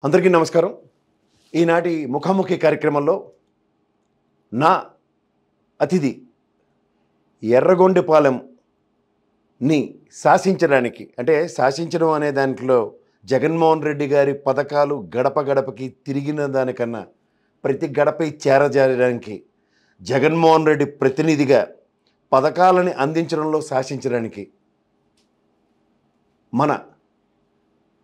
అందరికీ నమస్కారం. ఈనాటి ముఖాముఖి కార్యక్రమంలో నా అతిథి ఎర్రగొండపాలెంని శాసించడానికి, అంటే శాసించడం అనే దాంట్లో జగన్మోహన్ రెడ్డి గారి పథకాలు గడప గడపకి తిరిగిన దానికన్నా ప్రతి గడపై చేరజారడానికి జగన్మోహన్ రెడ్డి ప్రతినిధిగా పథకాలని అందించడంలో శాసించడానికి మన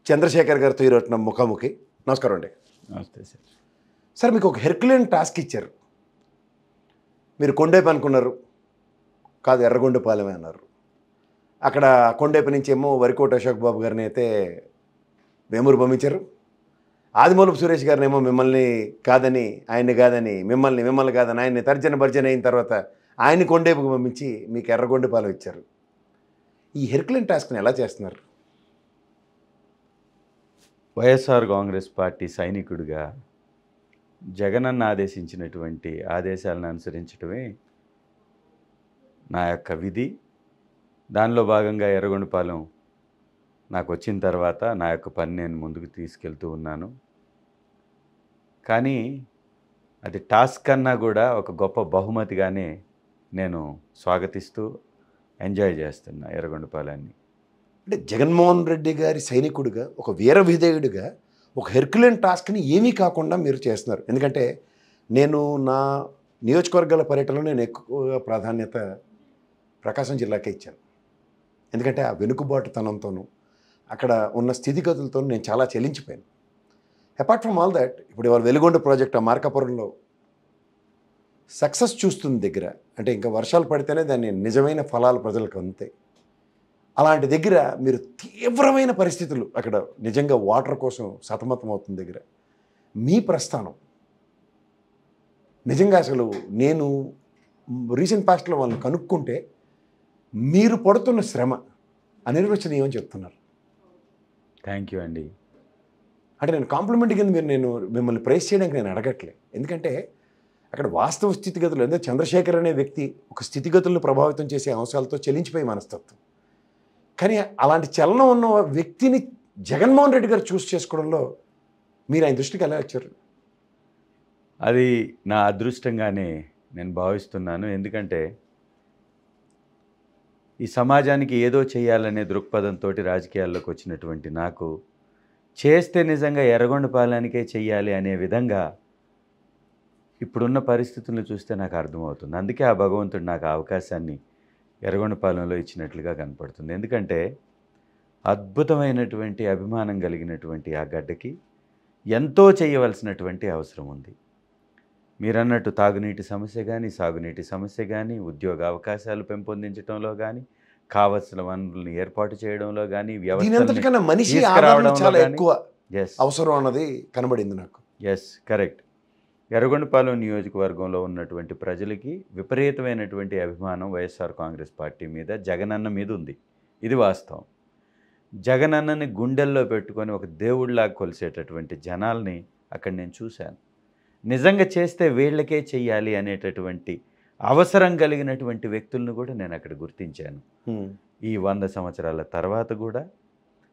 చంద్రశేఖర్ గారితో ఈరోజు ముఖాముఖి. నమస్కారం అండి. నమస్తే సార్. సార్, మీకు ఒక హెర్క్యులియన్ టాస్క్ ఇచ్చారు. మీరు కొండేపు అనుకున్నారు, కాదు ఎర్రగొండపాలెమే అన్నారు. అక్కడ కొండేపు నుంచి ఏమో వరికోట అశోక్ బాబు గారిని అయితే వేమూరు పంపించారు. ఆదిమూలపు సురేష్ గారిని ఏమో మిమ్మల్ని కాదని, ఆయన్ని కాదని, మిమ్మల్ని కాదని ఆయన్ని తర్జన భర్జన అయిన తర్వాత ఆయన్ని కొండేపుకు పంపించి మీకు ఎర్రగొండపాలెం ఇచ్చారు. ఈ హెర్క్యులియన్ టాస్క్ని ఎలా చేస్తున్నారు? వైఎస్ఆర్ కాంగ్రెస్ పార్టీ సైనికుడిగా జగనన్న ఆదేశించినటువంటి ఆదేశాలను అనుసరించడమే నా యొక్క విధి. దానిలో భాగంగా ఎర్రగొండపాలెం నాకు వచ్చిన తర్వాత నా యొక్క పని నేను ముందుకు తీసుకెళ్తూ ఉన్నాను. కానీ అది టాస్క్ కన్నా కూడా ఒక గొప్ప బహుమతిగానే నేను స్వాగతిస్తూ ఎంజాయ్ చేస్తున్నా ఎర్రగొండపాలెన్ని. అంటే జగన్మోహన్ రెడ్డి గారి సైనికుడిగా, ఒక వీర విధేయుడిగా ఒక హెర్క్యులియన్ టాస్క్ని ఏమీ కాకుండా మీరు చేస్తున్నారు. ఎందుకంటే నేను నా నియోజకవర్గాల పర్యటనలో నేను ఎక్కువ ప్రాధాన్యత ప్రకాశం జిల్లాకే ఇచ్చాను. ఎందుకంటే ఆ వెనుకబాటుతనంతోనూ అక్కడ ఉన్న స్థితిగతులతో నేను చాలా చెల్లించిపోయాను. అపార్ట్ ఫ్రమ్ ఆల్ దట్, ఇప్పుడు ఇవాళ వెలుగొండ ప్రాజెక్ట్ ఆ మార్కాపురంలో సక్సెస్ చూస్తుంది దగ్గర, అంటే ఇంకా వర్షాలు పడితేనే దాన్ని నిజమైన ఫలాలు ప్రజలకు అందుతాయి. అలాంటి దగ్గర మీరు తీవ్రమైన పరిస్థితులు, అక్కడ నిజంగా వాటర్ కోసం సతమతం అవుతుంది దగ్గర మీ ప్రస్థానం నిజంగా అసలు నేను రీసెంట్ పాస్ట్లో వాళ్ళని కనుక్కుంటే మీరు పడుతున్న శ్రమ అనిర్వచనీయమని చెప్తున్నారు. థ్యాంక్ యూ అండి. అంటే నేను కాంప్లిమెంట్ కింద నేను మిమ్మల్ని ప్రైజ్ చేయడానికి నేను అడగట్లే. ఎందుకంటే అక్కడ వాస్తవ స్థితిగతులు, ఎందుకంటే చంద్రశేఖర్ అనే వ్యక్తి ఒక స్థితిగతులను ప్రభావితం చేసే అంశాలతో చెల్లించిపోయి మనస్తత్వం. కానీ అలాంటి చలనం ఉన్న వ్యక్తిని జగన్మోహన్ రెడ్డి గారు చూస్ చేసుకోవడంలో మీరు ఆయన దృష్టికి ఎలా వచ్చారు? అది నా అదృష్టంగానే నేను భావిస్తున్నాను. ఎందుకంటే ఈ సమాజానికి ఏదో చేయాలనే దృక్పథంతో రాజకీయాల్లోకి వచ్చినటువంటి నాకు చేస్తే నిజంగా ఎర్రగొండపాలెనికే చెయ్యాలి అనే విధంగా ఇప్పుడున్న పరిస్థితులను చూస్తే నాకు అర్థమవుతుంది. అందుకే ఆ భగవంతుడు నాకు ఆ అవకాశాన్ని ఎర్రగొండపాలెంలో ఇచ్చినట్లుగా కనపడుతుంది. ఎందుకంటే అద్భుతమైనటువంటి అభిమానం కలిగినటువంటి ఆ గడ్డకి ఎంతో చేయవలసినటువంటి అవసరం ఉంది. మీరన్నట్టు తాగునీటి సమస్య కానీ, సాగునీటి సమస్య కానీ, ఉద్యోగ అవకాశాలు పెంపొందించడంలో కానీ, కావలసిన వనరులను ఏర్పాటు చేయడంలో కానీ, దీనంతటికన్నా మనిషి ఆదరణ చాలా ఎక్కువ అవసరం అన్నది కనబడింది నాకు. Yes, correct. ఎర్రగొండపాలెం నియోజకవర్గంలో ఉన్నటువంటి ప్రజలకి విపరీతమైనటువంటి అభిమానం వైఎస్ఆర్ కాంగ్రెస్ పార్టీ మీద, జగనన్న మీద ఉంది. ఇది వాస్తవం. జగనన్నని గుండెల్లో పెట్టుకొని ఒక దేవుడిలాగా కొలిసేటటువంటి జనాల్ని అక్కడ నేను చూశాను. నిజంగా చేస్తే వీళ్ళకే చెయ్యాలి అనేటటువంటి అవసరం కలిగినటువంటి వ్యక్తులను కూడా నేను అక్కడ గుర్తించాను. ఈ 100 సంవత్సరాల తర్వాత కూడా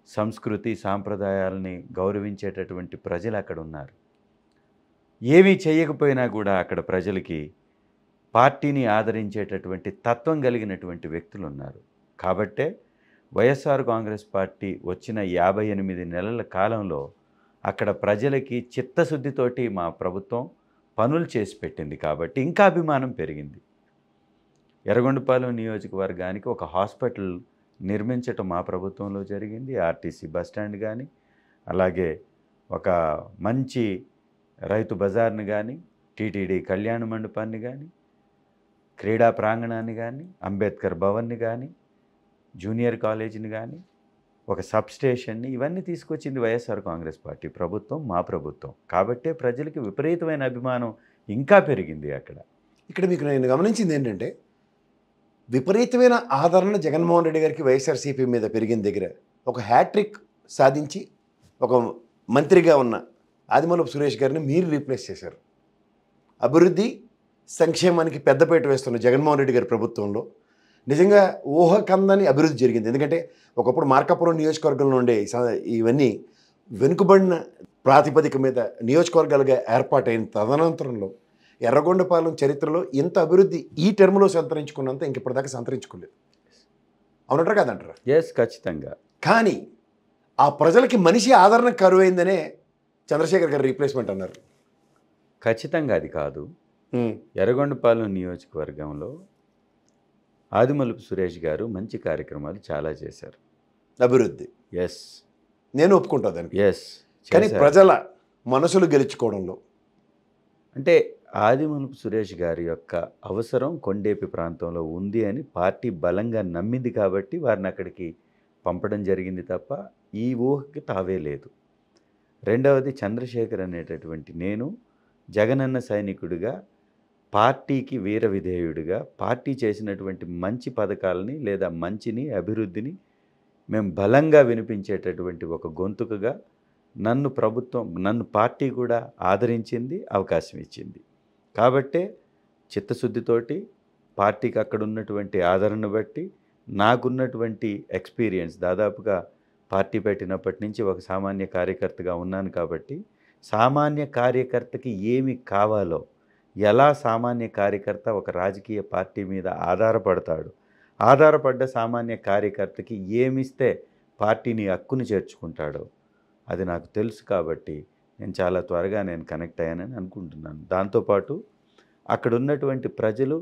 సంస్కృతి సాంప్రదాయాలని గౌరవించేటటువంటి ప్రజలు అక్కడ ఉన్నారు. ఏమీ చేయకపోయినా కూడా అక్కడ ప్రజలకి పార్టీని ఆదరించేటటువంటి తత్వం కలిగినటువంటి వ్యక్తులు ఉన్నారు. కాబట్టే వైఎస్ఆర్ కాంగ్రెస్ పార్టీ వచ్చిన 58 నెలల కాలంలో అక్కడ ప్రజలకి చిత్తశుద్ధితోటి మా ప్రభుత్వం పనులు చేసి పెట్టింది. కాబట్టి ఇంకా అభిమానం పెరిగింది. ఎర్రగొండపాలెం నియోజకవర్గానికి ఒక హాస్పిటల్ నిర్మించటం మా ప్రభుత్వంలో జరిగింది. ఆర్టీసీ బస్టాండ్ కానీ, అలాగే ఒక మంచి రైతు బజార్ని కానీ, టీటీడీ కళ్యాణ మండపాన్ని కానీ, క్రీడా ప్రాంగణాన్ని కానీ, అంబేద్కర్ భవన్ని కానీ, జూనియర్ కాలేజీని కానీ, ఒక సబ్స్టేషన్ని, ఇవన్నీ తీసుకొచ్చింది వైఎస్ఆర్ కాంగ్రెస్ పార్టీ ప్రభుత్వం, మా ప్రభుత్వం. కాబట్టే ప్రజలకి విపరీతమైన అభిమానం ఇంకా పెరిగింది అక్కడ. ఇక్కడ మీకు నేను గమనించింది ఏంటంటే, విపరీతమైన ఆదరణ జగన్మోహన్ రెడ్డి గారికి వైఎస్ఆర్సీపీ మీద పెరిగిన దగ్గర ఒక హ్యాట్రిక్ సాధించి ఒక మంత్రిగా ఉన్న ఆదిమూలపు సురేష్ గారిని మీరు రీప్లేస్ చేశారు. అభివృద్ధి సంక్షేమానికి పెద్దపీట వేస్తున్న జగన్మోహన్ రెడ్డి గారి ప్రభుత్వంలో నిజంగా ఊహకందని అభివృద్ధి జరిగింది. ఎందుకంటే ఒకప్పుడు మార్కాపురం నియోజకవర్గంలో ఉండే ఇవన్నీ వెనుకబడిన ప్రాతిపదిక మీద నియోజకవర్గాలుగా ఏర్పాటైన తదనంతరంలో ఎర్రగొండపాలెం చరిత్రలో ఇంత అభివృద్ధి ఈ టర్మ్లో సంతరించుకున్నంత ఇంక ఇప్పటిదాకా సంతరించుకోలేదు. అవునంటారా కాదంటారా? ఎస్, ఖచ్చితంగా. కానీ ఆ ప్రజలకి మనిషి ఆదరణ కరువైందనే చంద్రశేఖర్ గారు రీప్లేస్మెంట్ అన్నారు. ఖచ్చితంగా అది కాదు. ఎర్రగొండపాలెం నియోజకవర్గంలో ఆదిమూలపు సురేష్ గారు మంచి కార్యక్రమాలు చాలా చేశారు. అభివృద్ధి ఎస్, నేను ఒప్పుకుంటా దానికి. ఎస్. కానీ ప్రజల మనసులు గెలుచుకోవడంలో అంటే ఆదిమూలపు సురేష్ గారి యొక్క అవసరం కొండేపి ప్రాంతంలో ఉంది అని పార్టీ బలంగా నమ్మింది కాబట్టి వారిని అక్కడికి పంపడం జరిగింది తప్ప ఈ ఊహకి తావే లేదు. రెండవది, చంద్రశేఖర్ అనేటటువంటి నేను జగనన్న సైనికుడిగా, పార్టీకి వీర విధేయుడిగా, పార్టీ చేసినటువంటి మంచి పథకాలని లేదా మంచిని, అభివృద్ధిని మేము బలంగా వినిపించేటటువంటి ఒక గొంతుకగా నన్ను పార్టీ కూడా ఆదరించింది, అవకాశం ఇచ్చింది. కాబట్టే చిత్తశుద్ధితోటి పార్టీకి అక్కడ ఉన్నటువంటి ఆదరణ బట్టి నాకున్నటువంటి ఎక్స్పీరియన్స్, దాదాపుగా పార్టీ పెట్టినప్పటి నుంచి ఒక సామాన్య కార్యకర్తగా ఉన్నాను కాబట్టి సామాన్య కార్యకర్తకి ఏమి కావాలో, ఎలా సామాన్య కార్యకర్త ఒక రాజకీయ పార్టీ మీద ఆధారపడతాడు, ఆధారపడ్డ సామాన్య కార్యకర్తకి ఏమిస్తే పార్టీని హక్కును చేర్చుకుంటాడో అది నాకు తెలుసు. కాబట్టి నేను చాలా త్వరగా కనెక్ట్ అయ్యానని అనుకుంటున్నాను. దాంతోపాటు అక్కడ ఉన్నటువంటి ప్రజలు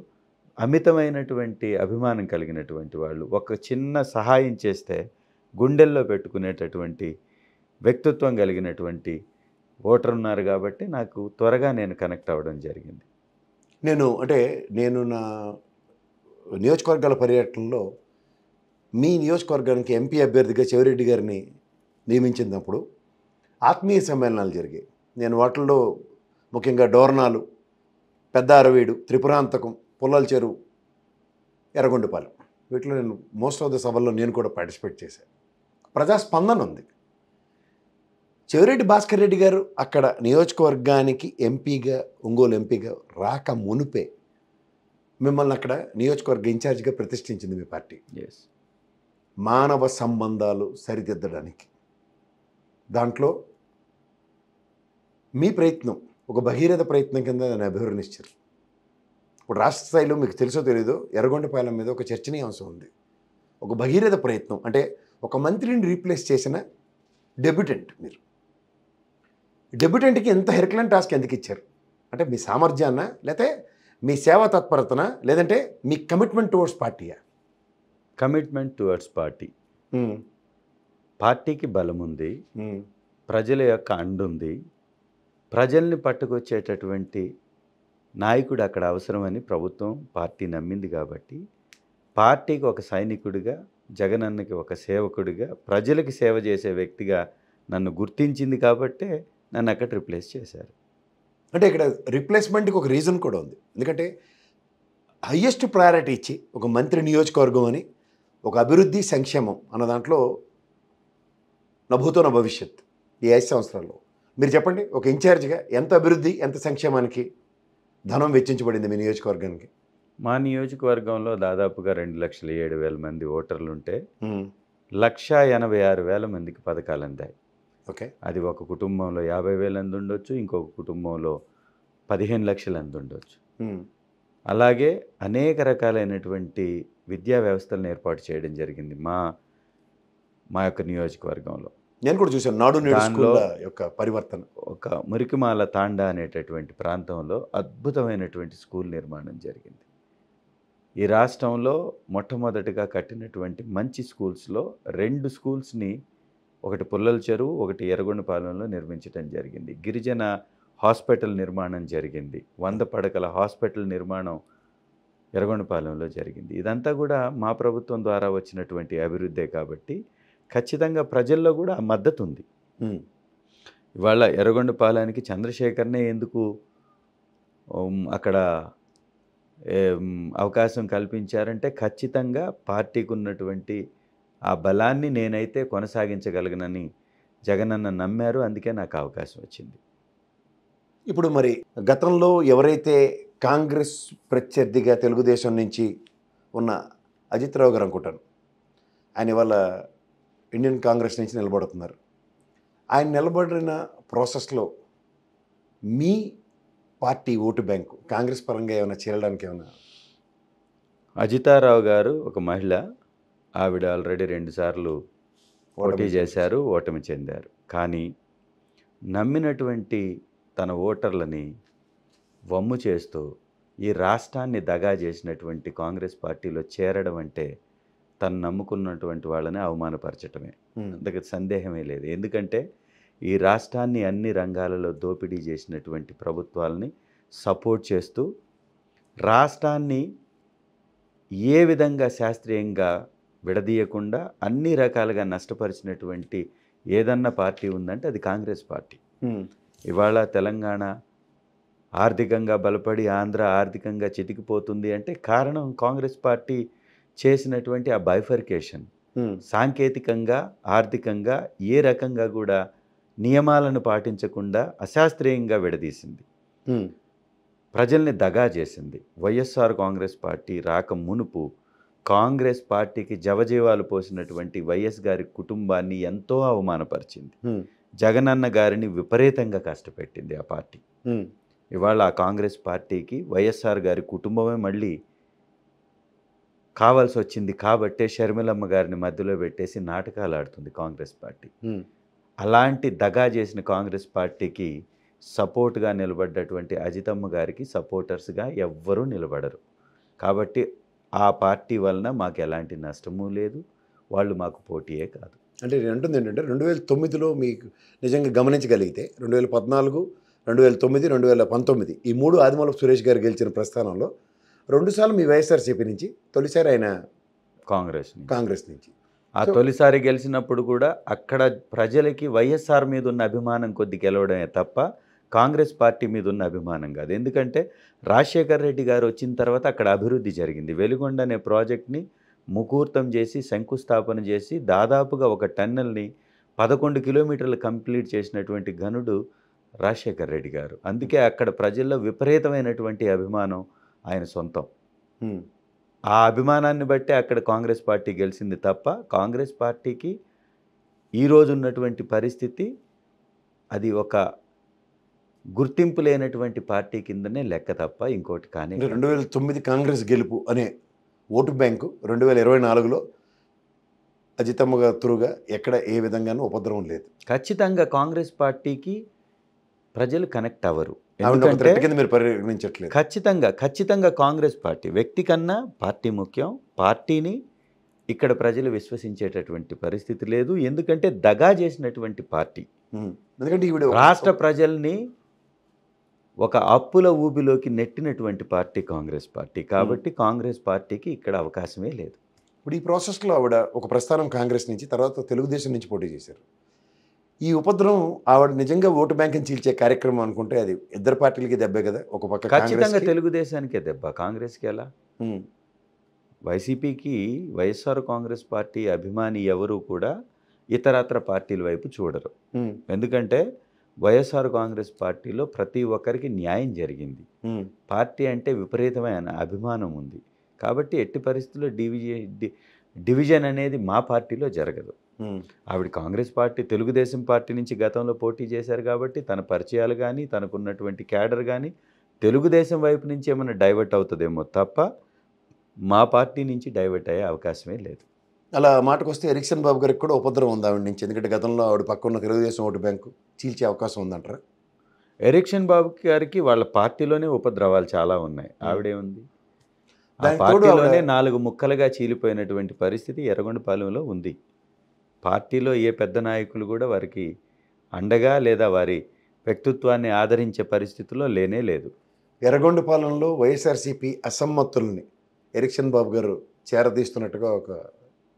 అమితమైనటువంటి అభిమానం కలిగినటువంటి వాళ్ళు. ఒక చిన్న సహాయం చేస్తే గుండెల్లో పెట్టుకునేటటువంటి వ్యక్తిత్వం కలిగినటువంటి ఓటర్ ఉన్నారు కాబట్టి నాకు త్వరగా కనెక్ట్ అవ్వడం జరిగింది. నేను నా నియోజకవర్గాల పర్యటనలో మీ నియోజకవర్గానికి ఎంపీ అభ్యర్థిగా చెవిరెడ్డి గారిని నియమించినప్పుడు ఆత్మీయ సమ్మేళనాలు జరిగాయి. నేను వాటిల్లో ముఖ్యంగా డోర్నాలు, పెద్ద అరవీడు, త్రిపురాంతకం, పుల్లల చెరువు, ఎర్రగొండపాలెం, వీటిలో నేను మోస్ట్ ఆఫ్ ద సభల్లో నేను కూడా పార్టిసిపేట్ చేశాను. ప్రజాస్పందన ఉంది. చెవిరెడ్డి భాస్కర్ రెడ్డి గారు అక్కడ నియోజకవర్గానికి ఎంపీగా, ఒంగోలు ఎంపీగా రాక మునిపే మిమ్మల్ని అక్కడ నియోజకవర్గ ఇన్ఛార్జిగా ప్రతిష్ఠించింది మీ పార్టీ. ఎస్, మానవ సంబంధాలు సరిదిద్దడానికి. దాంట్లో మీ ప్రయత్నం ఒక భగీరథ ప్రయత్నం కింద దాన్ని అభివర్ణించారు. ఇప్పుడు రాష్ట్ర స్థాయిలో మీకు తెలుసో తెలీదో ఎర్రగొండపాలెం మీద ఒక చర్చనీయాంశం ఉంది. ఒక భగీరథ ప్రయత్నం అంటే ఒక మంత్రిని రీప్లేస్ చేసిన డెబ్యూటెంట్. మీరు డెబ్యూటెంట్కి ఎంత హెర్క్యులెన్ టాస్క్ ఎందుకు ఇచ్చారు? అంటే మీ సామర్థ్యాన్న, లేకపోతే మీ సేవా తత్పరతన, లేదంటే మీ కమిట్మెంట్ టువర్డ్స్ పార్టీయా? Commitment towards party. పార్టీకి బలం ఉంది, ప్రజల యొక్క అండుంది, ప్రజల్ని పట్టుకొచ్చేటటువంటి నాయకుడు అక్కడ అవసరమని ప్రభుత్వం, పార్టీ నమ్మింది కాబట్టి పార్టీకి ఒక సైనికుడిగా, జగనన్నకి ఒక సేవకుడిగా, ప్రజలకి సేవ చేసే వ్యక్తిగా నన్ను గుర్తించింది కాబట్టే నన్ను అక్కడ రిప్లేస్ చేశారు. అంటే ఇక్కడ రిప్లేస్మెంట్కి ఒక రీజన్ కూడా ఉంది. ఎందుకంటే హయ్యెస్ట్ ప్రయారిటీ ఇచ్చి ఒక మంత్రి నియోజకవర్గం అని, ఒక అభివృద్ధి సంక్షేమం అన్న దాంట్లో నభూతో నా భవిష్యత్ ఈ 5 సంవత్సరాల్లో మీరు చెప్పండి, ఒక ఇన్ఛార్జిగా ఎంత అభివృద్ధి, ఎంత సంక్షేమానికి ధనం వెచ్చించబడింది మీ నియోజకవర్గానికి? మా నియోజకవర్గంలో దాదాపుగా 2,07,000 మంది ఓటర్లు ఉంటే 1,86,000 మందికి పథకాలు అందాయి. ఓకే, అది ఒక కుటుంబంలో 50,000 అంది ఉండొచ్చు, ఇంకొక కుటుంబంలో 15 లక్షలు అంది ఉండొచ్చు. అలాగే అనేక రకాలైనటువంటి విద్యా వ్యవస్థలను ఏర్పాటు చేయడం జరిగింది మా యొక్క నియోజకవర్గంలో. నేను కూడా చూశాను నాడు నేడు స్కూళ్ళ యొక్క పరివర్తన. ఒక మురికిమాల తాండా అనేటటువంటి ప్రాంతంలో అద్భుతమైనటువంటి స్కూల్ నిర్మాణం జరిగింది. ఈ రాష్ట్రంలో మొట్టమొదటిగా కట్టినటువంటి మంచి స్కూల్స్లో 2 స్కూల్స్ని, ఒకటి పుల్లల చెరువు, ఒకటి ఎర్రగొండపాలెంలో నిర్మించడం జరిగింది. గిరిజన హాస్పిటల్ నిర్మాణం జరిగింది. 100 పడకల హాస్పిటల్ నిర్మాణం ఎర్రగొండపాలెంలో జరిగింది. ఇదంతా కూడా మా ప్రభుత్వం ద్వారా వచ్చినటువంటి అభివృద్ధే కాబట్టి ఖచ్చితంగా ప్రజల్లో కూడా ఆ మద్దతు ఉంది. ఇవాళ ఎర్రగొండపాలెంకి చంద్రశేఖర్నే ఎందుకు అక్కడ అవకాశం కల్పించారంటే ఖచ్చితంగా పార్టీకి ఉన్నటువంటి ఆ బలాన్ని నేనైతే కొనసాగించగలగనని జగనన్న నమ్మారు. అందుకే నాకు అవకాశం వచ్చింది. ఇప్పుడు మరి గతంలో ఎవరైతే కాంగ్రెస్ ప్రత్యర్థిగా తెలుగుదేశం నుంచి ఉన్న అజిత్ రావు గారు అనుకుంటాను, ఆయన ఇవాళ ఇండియన్ కాంగ్రెస్ నుంచి నిలబడుతున్నారు. ఆయన నిలబడిన ప్రాసెస్లో మీ పార్టీ ఓటు బ్యాంకు కాంగ్రెస్ పరంగా ఏమైనా చేరడానికి ఏమైనా? అజితారావు గారు ఒక మహిళ. ఆవిడ ఆల్రెడీ 2 సార్లు పోటీ చేశారు, ఓటమి చెందారు. కానీ నమ్మినటువంటి తన ఓటర్లని వమ్ము చేస్తూ ఈ రాష్ట్రాన్ని దగా చేసినటువంటి కాంగ్రెస్ పార్టీలో చేరడం అంటే తను నమ్ముకున్నటువంటి వాళ్ళని అవమానపరచటమే. అందుకు సందేహమే లేదు. ఎందుకంటే ఈ రాష్ట్రాన్ని అన్ని రంగాలలో దోపిడీ చేసినటువంటి ప్రభుత్వాలని సపోర్ట్ చేస్తూ రాష్ట్రాన్ని ఏ విధంగా శాస్త్రీయంగా విడదీయకుండా అన్ని రకాలుగా నష్టపరిచినటువంటి ఏదన్నా పార్టీ ఉందంటే అది కాంగ్రెస్ పార్టీ. ఇవాళ తెలంగాణ ఆర్థికంగా బలపడి ఆంధ్ర ఆర్థికంగా చితికిపోతుంది అంటే కారణం కాంగ్రెస్ పార్టీ చేసినటువంటి ఆ బైఫర్కేషన్. సాంకేతికంగా ఆర్థికంగా ఏ రకంగా కూడా నియమాలను పాటించకుండా అశాస్త్రీయంగా విడదీసింది, ప్రజల్ని దగా చేసింది. వైఎస్ఆర్ కాంగ్రెస్ పార్టీ రాక మునుపు కాంగ్రెస్ పార్టీకి జవజీవాలు పోసినటువంటి వైఎస్ గారి కుటుంబాన్ని ఎంతో అవమానపరిచింది. జగనన్న గారిని విపరీతంగా కష్టపెట్టింది ఆ పార్టీ. ఇవాళ ఆ కాంగ్రెస్ పార్టీకి వైఎస్ఆర్ గారి కుటుంబమే మళ్ళీ కావాల్సి వచ్చింది కాబట్టే షర్మిలమ్మ గారిని మధ్యలో పెట్టేసి నాటకాలు ఆడుతుంది కాంగ్రెస్ పార్టీ. అలాంటి దగా చేసిన కాంగ్రెస్ పార్టీకి సపోర్ట్గా నిలబడ్డటువంటి అజితమ్మ గారికి సపోర్టర్స్గా ఎవ్వరూ నిలబడరు. కాబట్టి ఆ పార్టీ వలన మాకు ఎలాంటి నష్టము లేదు, వాళ్ళు మాకు పోటీయే కాదు. అంటే నేను అంటుంది ఏంటంటే 2009లో మీకు నిజంగా గమనించగలిగితే 2014, 2009, 2019 ఈ 3 ఆదిమూలపు సురేష్ గారు గెలిచిన ప్రస్థానంలో 2 సార్లు మీ వైఎస్ఆర్సీపీ నుంచి, తొలిసారి ఆయన కాంగ్రెస్ నుంచి. ఆ తొలిసారి గెలిచినప్పుడు కూడా అక్కడ ప్రజలకి వైఎస్ఆర్ మీద ఉన్న అభిమానం కొద్ది గెలవడమే తప్ప కాంగ్రెస్ పార్టీ మీద ఉన్న అభిమానం కాదు. ఎందుకంటే రాజశేఖర్ రెడ్డి గారు వచ్చిన తర్వాత అక్కడ అభివృద్ధి జరిగింది. వెలుగొండ అనే ప్రాజెక్ట్ని ముహూర్తం చేసి శంకుస్థాపన చేసి దాదాపుగా ఒక టన్నెల్ని 11 కిలోమీటర్లు కంప్లీట్ చేసినటువంటి ఘనుడు రాజశేఖర్ రెడ్డి గారు. అందుకే అక్కడ ప్రజల్లో విపరీతమైనటువంటి అభిమానం ఆయన సొంతం. ఆ అభిమానాన్ని బట్టి అక్కడ కాంగ్రెస్ పార్టీ గెలిచింది తప్ప కాంగ్రెస్ పార్టీకి ఈరోజు ఉన్నటువంటి పరిస్థితి అది ఒక గుర్తింపు లేనటువంటి పార్టీ కిందనే లెక్క తప్ప ఇంకోటి కానీ. 2009 కాంగ్రెస్ గెలుపు అనే ఓటు బ్యాంకు 2024లో అజితమ్మ గారు త్రూగా ఎక్కడ ఏ విధంగానూ ఉపద్రవం లేదు. ఖచ్చితంగా కాంగ్రెస్ పార్టీకి ప్రజలు కనెక్ట్ అవ్వరు. మీరు పరిగణించట్లేదు. ఖచ్చితంగా కాంగ్రెస్ పార్టీ వ్యక్తి కన్నా పార్టీ ముఖ్యం. పార్టీని ఇక్కడ ప్రజలు విశ్వసించేటటువంటి పరిస్థితి లేదు. ఎందుకంటే దగా చేసినటువంటి పార్టీ. ఎందుకంటే రాష్ట్ర ప్రజల్ని ఒక అప్పుల ఊబిలోకి నెట్టినటువంటి పార్టీ కాంగ్రెస్ పార్టీ. కాబట్టి కాంగ్రెస్ పార్టీకి ఇక్కడ అవకాశమే లేదు. ఇప్పుడు ఈ ప్రాసెస్లో ఆవిడ ఒక ప్రస్థానం కాంగ్రెస్ నుంచి, తర్వాత తెలుగుదేశం నుంచి పోటీ చేశారు. ఈ ఉపద్రవం ఆవిడ నిజంగా ఓటు బ్యాంకుని చీల్చే కార్యక్రమం అనుకుంటే అది ఇద్దరు పార్టీలకి దెబ్బే కదా. ఒక పక్క ఖచ్చితంగా తెలుగుదేశానికే దెబ్బ, కాంగ్రెస్కి ఎలా? వైసీపీకి వైఎస్ఆర్ కాంగ్రెస్ పార్టీ అభిమాని ఎవరు కూడా ఇతరత్ర పార్టీల వైపు చూడరు. ఎందుకంటే వైఎస్ఆర్ కాంగ్రెస్ పార్టీలో ప్రతి ఒక్కరికి న్యాయం జరిగింది. పార్టీ అంటే విపరీతమైన అభిమానం ఉంది. కాబట్టి ఎట్టి పరిస్థితుల్లో డివిజన్ అనేది మా పార్టీలో జరగదు. ఆవిడ కాంగ్రెస్ పార్టీ తెలుగుదేశం పార్టీ నుంచి గతంలో పోటీ చేశారు కాబట్టి తన పరిచయాలు కానీ తనకున్నటువంటి క్యాడర్ కానీ తెలుగుదేశం వైపు నుంచి ఏమైనా డైవర్ట్ అవుతుందేమో తప్ప మా పార్టీ నుంచి డైవర్ట్ అయ్యే అవకాశమే లేదు. అలా మాటకు వస్తే ఎరిక్సన్ బాబు గారికి కూడా ఉపద్రవం ఉంది ఆవిడ నుంచి. ఎందుకంటే గతంలో ఆవిడ పక్కన తెలుగుదేశం ఓటు బ్యాంకు చీల్చే అవకాశం ఉందంటారా? ఎరిక్సన్ బాబు గారికి వాళ్ళ పార్టీలోనే ఉపద్రవాలు చాలా ఉన్నాయి. ఆవిడేముంది, ఆ పార్టీలోనే 4 ముక్కలుగా చీలిపోయినటువంటి పరిస్థితి ఎర్రగొండపాలెంలో ఉంది. పార్టీలో ఏ పెద్ద నాయకులు కూడా వారికి అండగా లేదా వారి వ్యక్తిత్వాన్ని ఆదరించే పరిస్థితిలో లేనే లేదు. ఎర్రగొండపాలెంలో వైఎస్ఆర్సీపీ అసమ్మతుల్ని ఎరిక్సన్ బాబు గారు చేరదీస్తున్నట్టుగా ఒక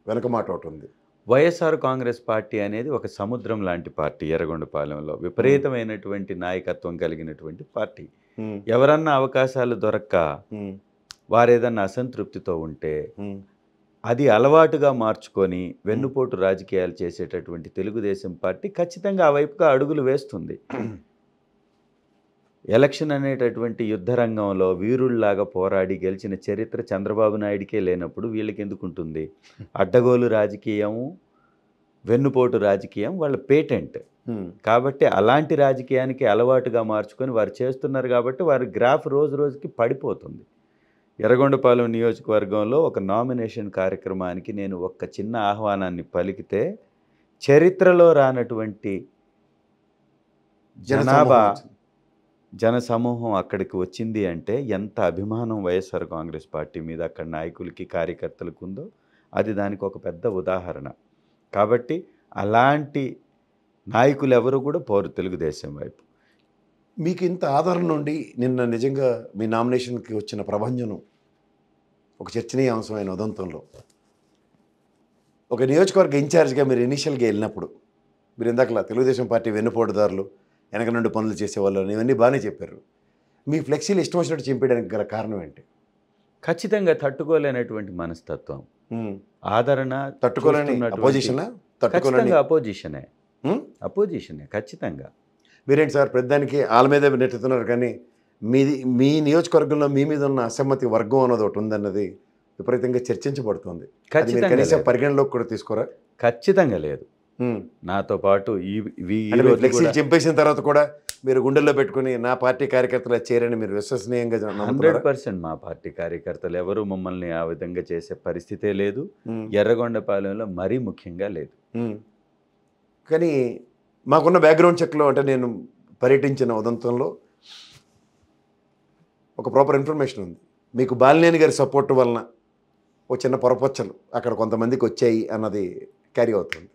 వెనక మాట ఒకటి ఉంది. వైఎస్ఆర్ కాంగ్రెస్ పార్టీ అనేది ఒక సముద్రం లాంటి పార్టీ. ఎర్రగొండపాలెంలో విపరీతమైనటువంటి నాయకత్వం కలిగినటువంటి పార్టీ. ఎవరన్నా అవకాశాలు దొరక్క వారేదన్నా అసంతృప్తితో ఉంటే అది అలవాటుగా మార్చుకొని వెన్నుపోటు రాజకీయాలు చేసేటటువంటి తెలుగుదేశం పార్టీ ఖచ్చితంగా ఆ వైపుగా అడుగులు వేస్తుంది. ఎలక్షన్ అనేటటువంటి యుద్ధ రంగంలో వీరుల్లాగా పోరాడి గెలిచిన చరిత్ర చంద్రబాబు నాయుడికే లేనప్పుడు వీళ్ళకి ఎందుకు ఉంటుంది? అడ్డగోలు రాజకీయం, వెన్నుపోటు రాజకీయం వాళ్ళ పేటెంట్. కాబట్టి అలాంటి రాజకీయానికి అలవాటుగా మార్చుకొని వారు చేస్తున్నారు కాబట్టి వారి గ్రాఫ్ రోజు రోజుకి పడిపోతుంది. ఎర్రగొండపాలెం నియోజకవర్గంలో ఒక నామినేషన్ కార్యక్రమానికి నేను ఒక చిన్న ఆహ్వానాన్ని పలికితే చరిత్రలో రానటువంటి జనాభా జనసమూహం అక్కడికి వచ్చింది అంటే ఎంత అభిమానం వైఎస్ఆర్ కాంగ్రెస్ పార్టీ మీద అక్కడ నాయకులకి కార్యకర్తలకు ఉందో అది దానికి ఒక పెద్ద ఉదాహరణ. కాబట్టి అలాంటి నాయకులు ఎవరు కూడా పోరు తెలుగుదేశం వైపు. మీకు ఇంత ఆదరణ నుండి నిన్న నిజంగా మీ నామినేషన్కి వచ్చిన ప్రభంజనం ఒక చర్చనీయాంశమైన ఉదంతంలో ఒక నియోజకవర్గ ఇన్ఛార్జ్గా మీరు ఇనిషియల్గా వెళ్ళినప్పుడు మీరు ఇందాకలా తెలుగుదేశం పార్టీ వెన్నుపోటుదారులు వెనక నుండి పనులు చేసేవాళ్ళు ఇవన్నీ బాగానే చెప్పారు. మీ ఫ్లెక్సీలు ఇష్టం వచ్చినట్టు చింపేయడానికి గల కారణం ఏంటి? ఖచ్చితంగా తట్టుకోలేనటువంటి మనస్తత్వం, ఆదరణ తట్టుకోలేని అపోజిషనా? ఖచ్చితంగా అపోజిషనే ఖచ్చితంగా. మీరేంటి సార్ ప్రతిదానికి వాళ్ళ మీదే నెట్టుతున్నారు, కానీ మీ నియోజకవర్గంలో మీ మీద ఉన్న అసమ్మతి వర్గం అన్నది ఒకటి ఉందన్నది విపరీతంగా చర్చించబడుతుంది. కనీసం పరిగణలోకి కూడా తీసుకోరా? ఖచ్చితంగా లేదు. నాతో పాటు ఫ్లెక్సీలు చింపేసిన తర్వాత కూడా మీరు గుండెల్లో పెట్టుకుని నా పార్టీ కార్యకర్తలు చేరని మీరు విశ్వసనీయంగా 100% మా పార్టీ కార్యకర్తలు ఎవరు మమ్మల్ని ఆ విధంగా చేసే పరిస్థితే లేదు. ఎర్రగొండపాలెంలో మరీ ముఖ్యంగా లేదు. కానీ మాకున్న బ్యాక్గ్రౌండ్ చెక్లో అంటే నేను పర్యటించిన ఉదంతంలో ఒక ప్రాపర్ ఇన్ఫర్మేషన్ ఉంది. మీకు బాలినేని గారి సపోర్ట్ వలన ఓ చిన్న పొరపచ్చలు అక్కడ కొంతమందికి వచ్చాయి అన్నది క్యారీ అవుతుంది.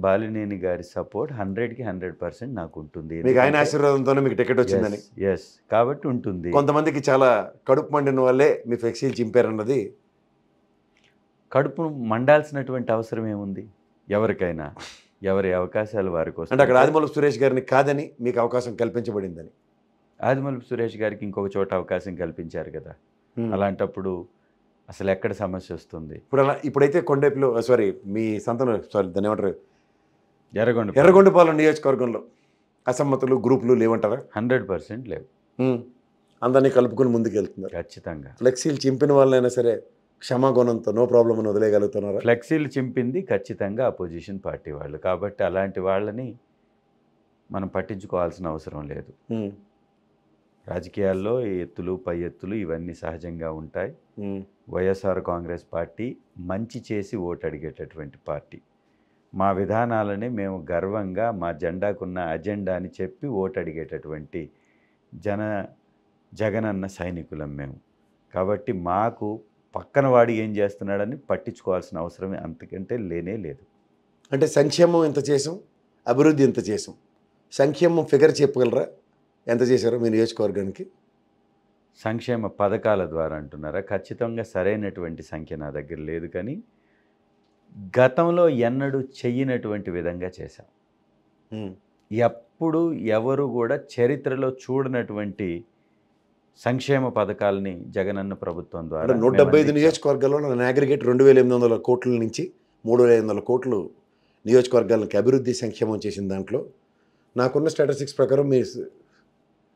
బాలినేని గారి సపోర్ట్ 100కి 100% నాకు ఉంటుంది. మీకు ఆయన ఆశీర్వాదంతోనే మీకు టికెట్ వచ్చిందని. ఎస్, కాబట్టి ఉంటుంది. కొంతమందికి చాలా కడుపు మండిన వాళ్ళే మీ ఫ్లెక్సీలు చింపారన్నది. కడుపు మండాల్సినటువంటి అవసరం ఏముంది? ఎవరికైనా ఎవరి అవకాశాలు వారికి వస్తాయి. అంటే అక్కడ ఆదిమూలపు సురేష్ గారిని కాదని మీకు అవకాశం కల్పించబడిందని. ఆదిమూలపు సురేష్ గారికి ఇంకొక చోట అవకాశం కల్పించారు కదా. అలాంటప్పుడు అసలు ఎక్కడ సమస్య వస్తుంది? ఇప్పుడైతే కొండేపులో మీ సంతలో దాన్ని ఏమంటారు, ఎర్రగొండపాలెం నియోజకవర్గంలో అసమ్మతులు గ్రూపులు లేవంటారా? 100% లేవు. అందరినీ కలుపుకొని ముందుకు వెళ్తున్నారు. ఖచ్చితంగా. ఫ్లెక్సీలు చింపిన వాళ్ళైనా సరే క్షమాగుణంతో నో ప్రాబ్లం అని వదిలేయగలుగుతున్నారా? ఫ్లెక్సీలు చింపింది ఖచ్చితంగా అపోజిషన్ పార్టీ వాళ్ళు. కాబట్టి అలాంటి వాళ్ళని మనం పట్టించుకోవాల్సిన అవసరం లేదు. రాజకీయాల్లో ఎత్తులు పై ఎత్తులు ఇవన్నీ సహజంగా ఉంటాయి. వైఎస్ఆర్ కాంగ్రెస్ పార్టీ మంచి చేసి ఓటు అడిగేటటువంటి పార్టీ. మా విధానాలని మేము గర్వంగా మా జెండాకున్న అజెండా అని చెప్పి ఓటు అడిగేటటువంటి జగనన్న సైనికులం మేము. కాబట్టి మాకు పక్కన వాడు ఏం చేస్తున్నాడని పట్టించుకోవాల్సిన అవసరమే అంతకంటే లేనే లేదు. అంటే సంక్షేమం ఎంత చేసాం, అభివృద్ధి ఎంత చేసాం, సంక్షేమం ఫిగర్ చెప్పగలరా? ఎంత చేశారో మీ నియోజకవర్గానికి? సంక్షేమ పథకాల ద్వారా అంటున్నారా? ఖచ్చితంగా సరైనటువంటి సంఖ్య నా దగ్గర లేదు, కానీ గతంలో ఎన్నడూ చెయ్యనటువంటి విధంగా చేశాం. ఎప్పుడు ఎవరు కూడా చరిత్రలో చూడనటువంటి సంక్షేమ పథకాలని జగనన్న ప్రభుత్వం ద్వారా 175 నియోజకవర్గాల్లో అగ్రిగేట్ 2,800 కోట్ల నుంచి 3,500 కోట్లు నియోజకవర్గాలకి అభివృద్ధి సంక్షేమం చేసిన దాంట్లో నాకున్న స్టాటిస్టిక్స్ ప్రకారం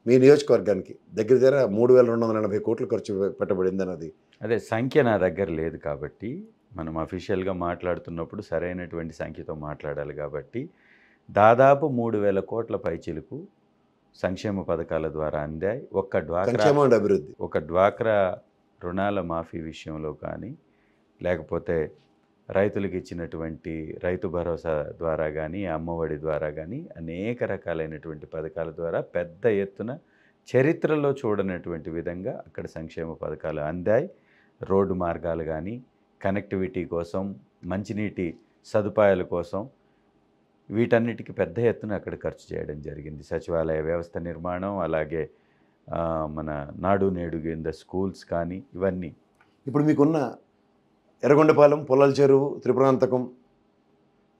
మీ నియోజకవర్గానికి దగ్గర 3,280 కోట్లు ఖర్చు పెట్టబడింది అన్నది. అదే సంఖ్య నా దగ్గర లేదు కాబట్టి మనం అఫీషియల్గా మాట్లాడుతున్నప్పుడు సరైనటువంటి సంఖ్యతో మాట్లాడాలి. కాబట్టి దాదాపు 3,000 కోట్ల పైచిలుకు సంక్షేమ పథకాల ద్వారా అందాయి. ఒక డ్వాక్రా రుణాల మాఫీ విషయంలో కానీ, లేకపోతే రైతులకు ఇచ్చినటువంటి రైతు భరోసా ద్వారా కానీ, అమ్మఒడి ద్వారా కానీ అనేక రకాలైనటువంటి పథకాల ద్వారా పెద్ద ఎత్తున చరిత్రలో చూడనటువంటి విధంగా అక్కడ సంక్షేమ పథకాలు అందాయి. రోడ్డు మార్గాలు కానీ, కనెక్టివిటీ కోసం, మంచినీటి సదుపాయాల కోసం వీటన్నిటికీ పెద్ద ఎత్తున అక్కడ ఖర్చు చేయడం జరిగింది. సచివాలయ వ్యవస్థ నిర్మాణం, అలాగే మన నాడు నేడు కింద స్కూల్స్ కానీ ఇవన్నీ. ఇప్పుడు మీకున్న ఎర్రగొండపాలెం, పొలాల చెరువు, త్రిపురాంతకం,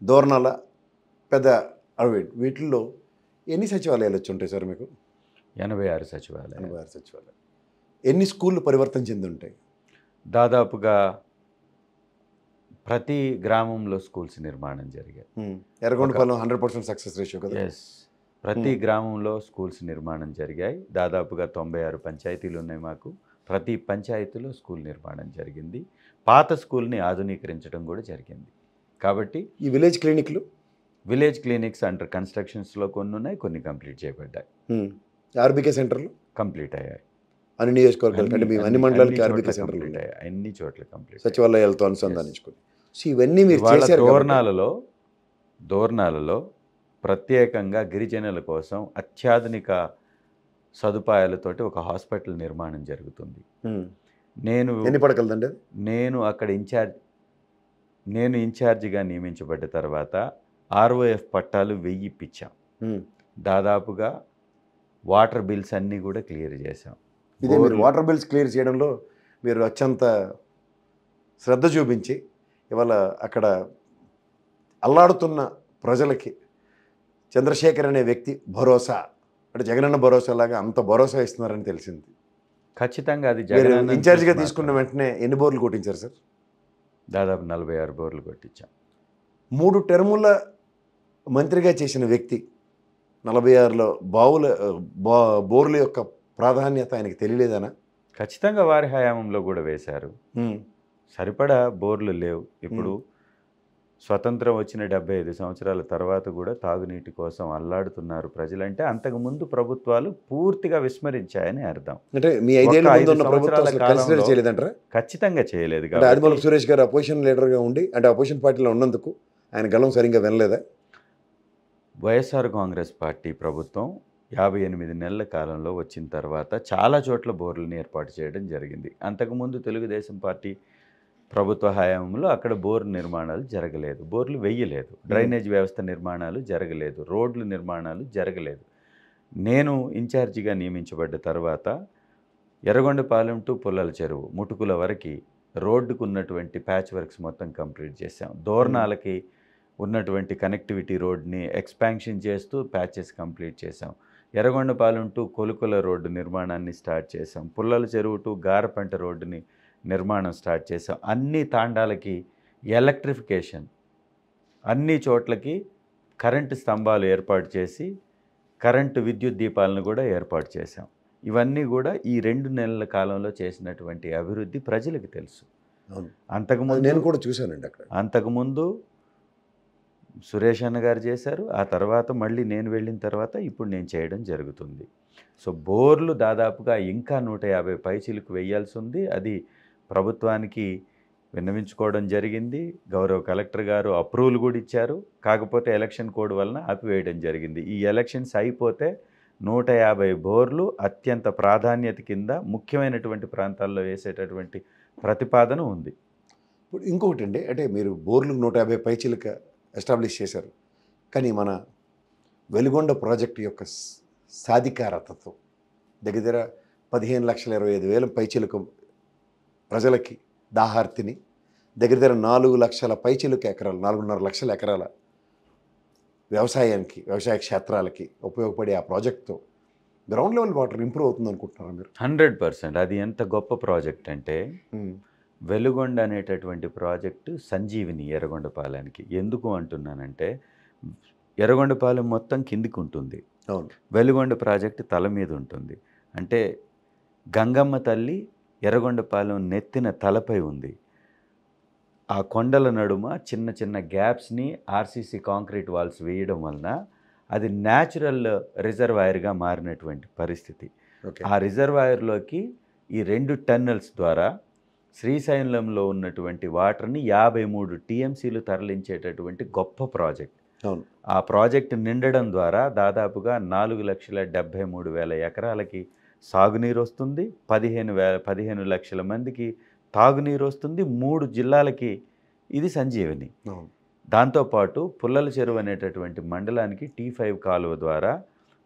దోర్నాల, పెద్ద అడవి, వీటిల్లో ఎన్ని సచివాలయాలు వచ్చి ఉంటాయి సార్ మీకు? 86 సచివాలయాలు. 86 సచివాలయాలు. ఎన్ని స్కూళ్ళు పరివర్తన చెంది ఉంటాయి? దాదాపుగా ప్రతి గ్రామంలో స్కూల్స్ నిర్మాణం జరిగాయి. ఎర్రగొండపాలెం 100% సక్సెస్ రేషియో కదా. ఎస్, ప్రతి గ్రామంలో స్కూల్స్ నిర్మాణం జరిగాయి. దాదాపుగా 96 పంచాయతీలు ఉన్నాయి మాకు. ప్రతి పంచాయతీలో స్కూల్ నిర్మాణం జరిగింది. పాత స్కూల్ని ఆధునీకరించడం కూడా జరిగింది. కాబట్టి ఈ విలేజ్ క్లినిక్లు విలేజ్ క్లినిక్స్ అండర్ కన్స్ట్రక్షన్స్లో కొన్ని ఉన్నాయి, కొన్ని కంప్లీట్ చేయబడ్డాయి, ఆర్బీకే సెంటర్లు కంప్లీట్ అయ్యాయి. అన్ని నియోజకవర్గాలు అంటే మేము అన్ని మండలాలకి ఆర్బీకే సెంటర్లు కంప్లీట్ ఉన్నాయి, అయ్యాయి, అన్ని చోట్ల కంప్లీట్. సచివాలయాలతో అనుసంధానించుకుని. సో ఇవన్నీ మీరు ఇవాళ చేశారు కాబట్టి దోర్నాలలో ప్రత్యేకంగా గిరిజనుల కోసం అత్యాధునిక సదుపాయాలతోటి ఒక హాస్పిటల్ నిర్మాణం జరుగుతుంది. ఎన్ని పడకలదండి అది? నేను ఇన్ఛార్జిగా నియమించబడ్డ తర్వాత ఆర్ఓఎఫ్ పట్టాలు 1000 ఇప్పించాం. దాదాపుగా వాటర్ బిల్స్ అన్నీ కూడా క్లియర్ చేశాం. ఇదే మీరు వాటర్ బిల్స్ క్లియర్ చేయడంలో మీరు అత్యంత శ్రద్ధ చూపించి ఇవాళ అక్కడ అల్లాడుతున్న ప్రజలకి చంద్రశేఖర్ అనే వ్యక్తి భరోసా, అంటే జగనన్న భరోసా లాగా అంత భరోసా ఇస్తున్నారని తెలిసింది. ఖచ్చితంగా అది ఇన్ఛార్జిగా తీసుకున్న వెంటనే ఎన్ని బోర్లు కొట్టించారు సార్? దాదాపు 46 బోర్లు కొట్టించాం. 3 టర్ముల మంత్రిగా చేసిన వ్యక్తి 46లో బోర్ల యొక్క ప్రాధాన్యత ఆయనకి తెలియలేదనా? ఖచ్చితంగా వారి హయాంలో కూడా వేశారు. సరిపడా బోర్లు లేవు. ఇప్పుడు స్వతంత్రం వచ్చిన 75 సంవత్సరాల తర్వాత కూడా తాగునీటి కోసం అల్లాడుతున్నారు ప్రజలంటే అంతకుముందు ప్రభుత్వాలు పూర్తిగా విస్మరించాయని అర్థం. అంటే మీ 5 ఏళ్ల ముందు ఉన్న ప్రభుత్వాలు కన్సిడర్ చేయలేదంటారా? ఖచ్చితంగా చేయలేదు. ఆదిమూలపు సురేష్ గారు అపోజిషన్ లీడర్గా ఉండి, అంటే అపోజిషన్ పార్టీలో ఉన్నందుకు ఆయన గలం సరిగ్గా వినలేదా? వైఎస్ఆర్ కాంగ్రెస్ పార్టీ ప్రభుత్వం 58 నెలల కాలంలో వచ్చిన తర్వాత చాలా చోట్ల బోర్లను ఏర్పాటు చేయడం జరిగింది. అంతకుముందు తెలుగుదేశం పార్టీ ప్రభుత్వ హయాంలో అక్కడ బోర్ నిర్మాణాలు జరగలేదు, బోర్లు వేయలేదు, డ్రైనేజ్ వ్యవస్థ నిర్మాణాలు జరగలేదు, రోడ్లు నిర్మాణాలు జరగలేదు. నేను ఇన్ఛార్జిగా నియమించబడ్డ తర్వాత ఎర్రగొండపాలెం టు పుల్లల చెరువు ముటుకుల వరకు రోడ్డుకు ఉన్నటువంటి ప్యాచ్ వర్క్స్ మొత్తం కంప్లీట్ చేసాం. దోర్నాలకి ఉన్నటువంటి కనెక్టివిటీ రోడ్ని ఎక్స్పాన్షన్ చేస్తూ ప్యాచెస్ కంప్లీట్ చేసాం. ఎర్రగొండపాలెం టు కొలుకుల రోడ్డు నిర్మాణాన్ని స్టార్ట్ చేసాం. పుల్లల చెరువు టు గారపంట రోడ్డుని నిర్మాణం స్టార్ట్ చేసాం. అన్ని తాండాలకి ఎలక్ట్రిఫికేషన్, అన్ని చోట్లకి కరెంటు స్తంభాలు ఏర్పాటు చేసి కరెంటు విద్యుత్ దీపాలను కూడా ఏర్పాటు చేసాం. ఇవన్నీ కూడా ఈ 2 నెలల కాలంలో చేసినటువంటి అభివృద్ధి ప్రజలకు తెలుసు. అంతకుముందు నేను కూడా చూశానండి అక్కడ. అంతకుముందు సురేష్ అన్న గారు చేశారు, ఆ తర్వాత మళ్ళీ నేను వెళ్ళిన తర్వాత ఇప్పుడు నేను చేయడం జరుగుతుంది. సో బోర్లు దాదాపుగా ఇంకా 150 పైచీలకు వేయాల్సి ఉంది. అది ప్రభుత్వానికి విన్నవించుకోవడం జరిగింది. గౌరవ కలెక్టర్ గారు అప్రూవల్ కూడా ఇచ్చారు. కాకపోతే ఎలక్షన్ కోడ్ వలన ఆపివేయడం జరిగింది. ఈ ఎలక్షన్స్ అయిపోతే 150 బోర్లు అత్యంత ప్రాధాన్యత కింద ముఖ్యమైనటువంటి ప్రాంతాల్లో వేసేటటువంటి ప్రతిపాదన ఉంది. ఇప్పుడు ఇంకొకటి అండి, అంటే మీరు బోర్లు 150 పైచీలక ఎస్టాబ్లిష్ చేశారు, కానీ మన వెలుగొండ ప్రాజెక్టు యొక్క సాధికారతతో దగ్గర 15,25,000 పైచీలకు ప్రజలకి దాహార్తిని, దగ్గర 4 లక్షల పైచీలకు ఎకరాలు, 4.5 లక్షల ఎకరాల వ్యవసాయానికి, వ్యవసాయ క్షేత్రాలకి ఉపయోగపడే ఆ ప్రాజెక్టుతో గ్రౌండ్ లెవెల్ వాటర్ ఇంప్రూవ్ అవుతుంది అనుకుంటున్నారా మీరు? 100%. అది ఎంత గొప్ప ప్రాజెక్ట్ అంటే వెలుగొండ అనేటటువంటి ప్రాజెక్టు సంజీవిని ఎర్రగొండపాలెంకి. ఎందుకు అంటున్నానంటే ఎర్రగొండపాలెం మొత్తం కిందికి ఉంటుంది, అవును, వెలుగొండ ప్రాజెక్టు తల మీద ఉంటుంది. అంటే గంగమ్మ తల్లి ఎర్రగొండపాలెం నెత్తిన తలపై ఉంది. ఆ కొండల నడుమ చిన్న చిన్న గ్యాప్స్ని ఆర్సీసీ కాంక్రీట్ వాల్స్ వేయడం వలన అది న్యాచురల్ రిజర్వాయర్గా మారినటువంటి పరిస్థితి. ఆ రిజర్వాయర్లోకి ఈ 2 టన్నెల్స్ ద్వారా శ్రీశైలంలో ఉన్నటువంటి వాటర్ని 53 టీఎంసీలు తరలించేటటువంటి గొప్ప ప్రాజెక్ట్. ఆ ప్రాజెక్టు నిండడం ద్వారా దాదాపుగా 4,73,000 ఎకరాలకి సాగునీరు వస్తుంది, 15 లక్షల మందికి తాగునీరు వస్తుంది, 3 జిల్లాలకి ఇది సంజీవని. దాంతోపాటు పుల్లల చెరువు అనేటటువంటి మండలానికి T5 కాలువ ద్వారా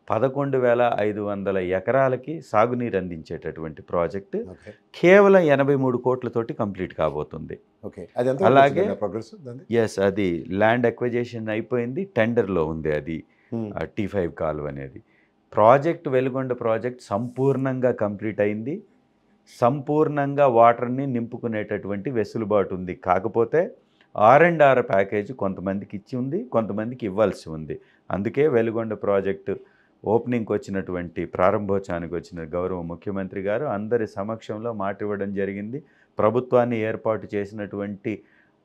11,500 ఎకరాలకి సాగునీరు అందించేటటువంటి ప్రాజెక్టు కేవలం 83 కోట్లతోటి కంప్లీట్ కాబోతుంది. అలాగే అది ల్యాండ్ ఎక్విజిషన్ అయిపోయింది, టెండర్లో ఉంది అది T5 కాలువ అనేది. ప్రాజెక్ట్ వెలుగొండ ప్రాజెక్ట్ సంపూర్ణంగా కంప్లీట్ అయింది. సంపూర్ణంగా వాటర్ని నింపుకునేటటువంటి వెసులుబాటు ఉంది. కాకపోతే R&R ప్యాకేజ్ కొంతమందికి ఇచ్చి ఉంది, కొంతమందికి ఇవ్వాల్సి ఉంది. అందుకే వెలుగొండ ప్రాజెక్టు ఓపెనింగ్కి వచ్చినటువంటి ప్రారంభోత్సవానికి వచ్చిన గౌరవ ముఖ్యమంత్రి గారు అందరి సమక్షంలో మాట ఇవ్వడం జరిగింది. ప్రభుత్వాన్ని ఏర్పాటు చేసినటువంటి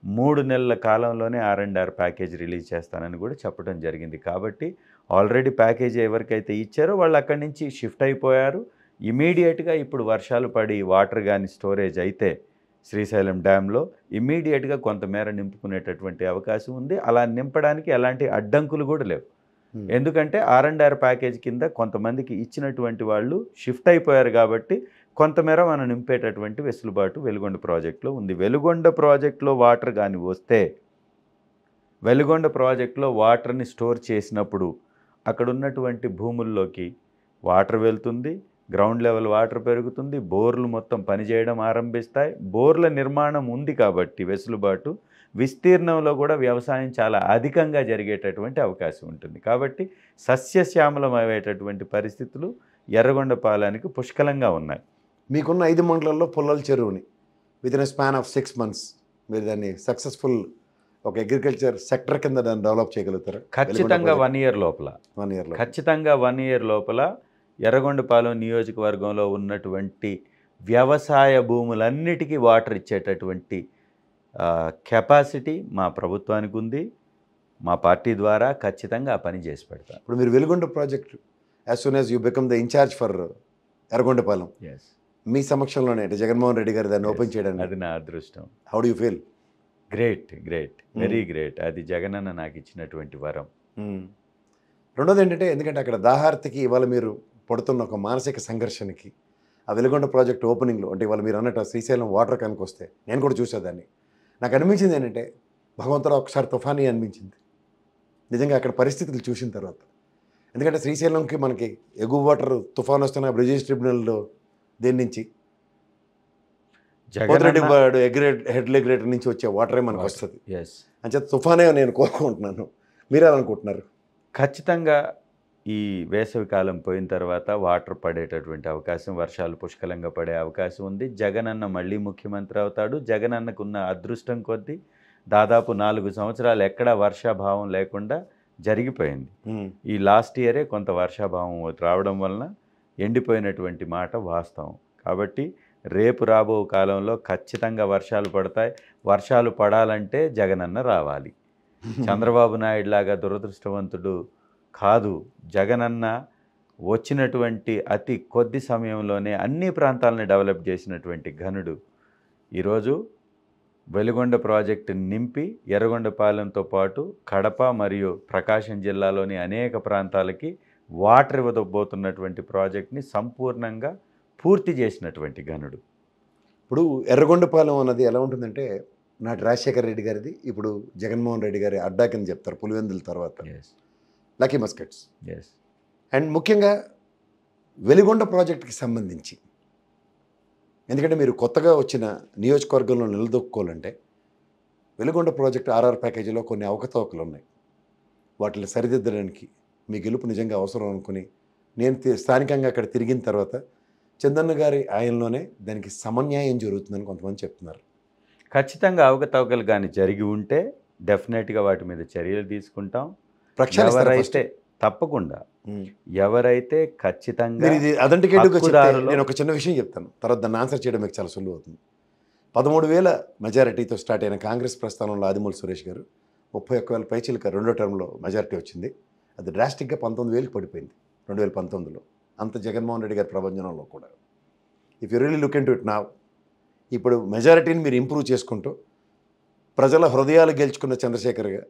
3 నెలల కాలంలోనే R&R ప్యాకేజ్ రిలీజ్ చేస్తానని కూడా చెప్పడం జరిగింది. కాబట్టి ఆల్రెడీ ప్యాకేజ్ ఎవరికైతే ఇచ్చారో వాళ్ళు అక్కడి నుంచి షిఫ్ట్ అయిపోయారు. ఇమీడియట్గా ఇప్పుడు వర్షాలు పడి వాటర్ కానీ స్టోరేజ్ అయితే శ్రీశైలం డ్యాంలో ఇమీడియట్గా కొంతమేర నింపుకునేటటువంటి అవకాశం ఉంది. అలా నింపడానికి ఎలాంటి అడ్డంకులు కూడా లేవు. ఎందుకంటే R&R ప్యాకేజ్ కింద కొంతమందికి ఇచ్చినటువంటి వాళ్ళు షిఫ్ట్ అయిపోయారు కాబట్టి కొంతమేర మనం నింపేటటువంటి వెసులుబాటు వెలుగొండ ప్రాజెక్టులో ఉంది. వెలుగొండ ప్రాజెక్టులో వాటర్ కానీ వస్తే వెలుగొండ ప్రాజెక్టులో వాటర్ని స్టోర్ చేసినప్పుడు అక్కడ ఉన్నటువంటి భూముల్లోకి వాటర్ వెళ్తుంది, గ్రౌండ్ లెవెల్ వాటర్ పెరుగుతుంది, బోర్లు మొత్తం పనిచేయడం ఆరంభిస్తాయి. బోర్ల నిర్మాణం ఉంది కాబట్టి వెసులుబాటు విస్తీర్ణంలో కూడా వ్యవసాయం చాలా అధికంగా జరిగేటటువంటి అవకాశం ఉంటుంది. కాబట్టి సస్యశ్యామలమయ్యేటటువంటి పరిస్థితులు ఎర్రగొండపాలెనికి పుష్కలంగా ఉన్నాయి. మీకున్న 5 మండలాల్లో పుల్లల చెరువుని వితిన్ స్పాన్ ఆఫ్ 6 months మీరు దాన్ని సక్సెస్ఫుల్ ఒక అగ్రికల్చర్ సెక్టర్ కింద దాన్ని డెవలప్ చేయగలుగుతారా? ఖచ్చితంగా 1 year లోపల 1 year ఖచ్చితంగా 1 year లోపల ఎర్రగొండపాలెం నియోజకవర్గంలో ఉన్నటువంటి వ్యవసాయ భూములన్నిటికీ వాటర్ ఇచ్చేటటువంటి కెపాసిటీ మా ప్రభుత్వానికి ఉంది. మా పార్టీ ద్వారా ఖచ్చితంగా ఆ పని చేసి పెడతాం. ఇప్పుడు మీరు Veligonda project as soon as you become the in-charge for Yerragondapalem మీ సమక్షంలోనే జగన్మోహన్ రెడ్డి గారు దాన్ని ఓపెన్ చేయడానికి అది నా అదృష్టం. How do you feel? Great very great. అది జగనన్న నాకు ఇచ్చినటువంటి వరం. రెండోది ఏంటంటే, ఎందుకంటే అక్కడ దాహార్తికి ఇవాళ మీరు పడుతున్న ఒక మానసిక సంఘర్షణకి ఆ వెలుగొండ ప్రాజెక్ట్ ఓపెనింగ్లో అంటే ఇవాళ మీరు అన్నట్టు శ్రీశైలం వాటర్ కనుక వస్తే నేను కూడా చూసేదాన్ని. నాకు అనిపించింది ఏంటంటే భగవంతుడు ఒకసారి తుఫానీ అనిపించింది నిజంగా అక్కడ పరిస్థితులు చూసిన తర్వాత. ఎందుకంటే శ్రీశైలంకి మనకి ఎగువ వాటర్ తుఫాన్ వస్తున్న బ్రిజేష్ ట్రిబ్యునల్లో దేని నుంచి పోతిరెడ్డిపాడు హెడ్ రెగ్యులేటర్ నుంచి వచ్చే వాటరే మనకు వస్తుంది. అంచేత తుఫానే నేను కోరుకుంటున్నాను. మీరు ఎలా అనుకుంటున్నారు? ఖచ్చితంగా ఈ వేసవికాలం పోయిన తర్వాత వాటర్ పడేటటువంటి అవకాశం, వర్షాలు పుష్కలంగా పడే అవకాశం ఉంది. జగనన్న మళ్ళీ ముఖ్యమంత్రి అవుతాడు. జగనన్నకున్న అదృష్టం కొద్దీ దాదాపు 4 సంవత్సరాలు ఎక్కడా వర్షాభావం లేకుండా జరిగిపోయింది. ఈ లాస్ట్ ఇయరే కొంత వర్షాభావం రావడం వలన ఎండిపోయినటువంటి మాట వాస్తవం. కాబట్టి రేపు రాబో కాలంలో ఖచ్చితంగా వర్షాలు పడతాయి. వర్షాలు పడాలంటే జగనన్న రావాలి. చంద్రబాబు నాయుడు లాగా దురదృష్టవంతుడు కాదు. జగనన్న వచ్చినటువంటి అతి కొద్ది సమయంలోనే అన్ని ప్రాంతాలను డెవలప్ చేసినటువంటి ఘనుడు. ఈరోజు వెలుగొండ ప్రాజెక్టు నింపి ఎర్రగొండపాలెంతో పాటు కడప మరియు ప్రకాశం జిల్లాలోని అనేక ప్రాంతాలకి వాటర్ ఇవ్వబోతున్నటువంటి ప్రాజెక్ట్ని సంపూర్ణంగా పూర్తి చేసినటువంటి ఘనుడు. ఇప్పుడు ఎర్రగొండపాలెం అన్నది ఎలా ఉంటుందంటే నాటి రాజశేఖర రెడ్డి గారిది, ఇప్పుడు జగన్మోహన్ రెడ్డి గారి అడ్డా కింద చెప్తారు పులివెందుల తర్వాత లక్కీ మస్కట్స్. అండ్ ముఖ్యంగా వెలుగొండ ప్రాజెక్టుకి సంబంధించి ఎందుకంటే మీరు కొత్తగా వచ్చిన నియోజకవర్గంలో నిలదొక్కోవాలంటే వెలుగొండ ప్రాజెక్టు ఆర్ఆర్ ప్యాకేజీలో కొన్ని అవకతవకలు ఉన్నాయి. వాటిని సరిదిద్దడానికి మీ గెలుపు నిజంగా అవసరం అనుకుని నేను స్థానికంగా అక్కడ తిరిగిన తర్వాత చందన్న గారి ఆయనలోనే దానికి సమన్యాయం జరుగుతుందని కొంతమంది చెప్తున్నారు. ఖచ్చితంగా అవకతవకలు కానీ జరిగి ఉంటే డెఫినెట్గా వాటి మీద చర్యలు తీసుకుంటాం. ఎవరైతే తప్పకుండా ఎవరైతే ఖచ్చితంగా నేను ఒక చిన్న విషయం చెప్తాను, తర్వాత దాన్ని ఆన్సర్ చేయడం మీకు చాలా సులువు అవుతుంది. 13,000 మెజారిటీతో స్టార్ట్ అయిన కాంగ్రెస్ ప్రస్థానంలో ఆదిమూలపు సురేష్ గారు 31,000 పైచిలక రెండో టర్మ్లో మెజారిటీ వచ్చింది. అది డ్రాస్టిక్గా 19,000కి పడిపోయింది 2019లో. అంత జగన్మోహన్ రెడ్డి గారి ప్రభంజనంలో కూడా. If you really look into it now, ఇప్పుడు మెజారిటీని మీరు ఇంప్రూవ్ చేసుకుంటూ ప్రజల హృదయాలు గెలుచుకున్న చంద్రశేఖర్గా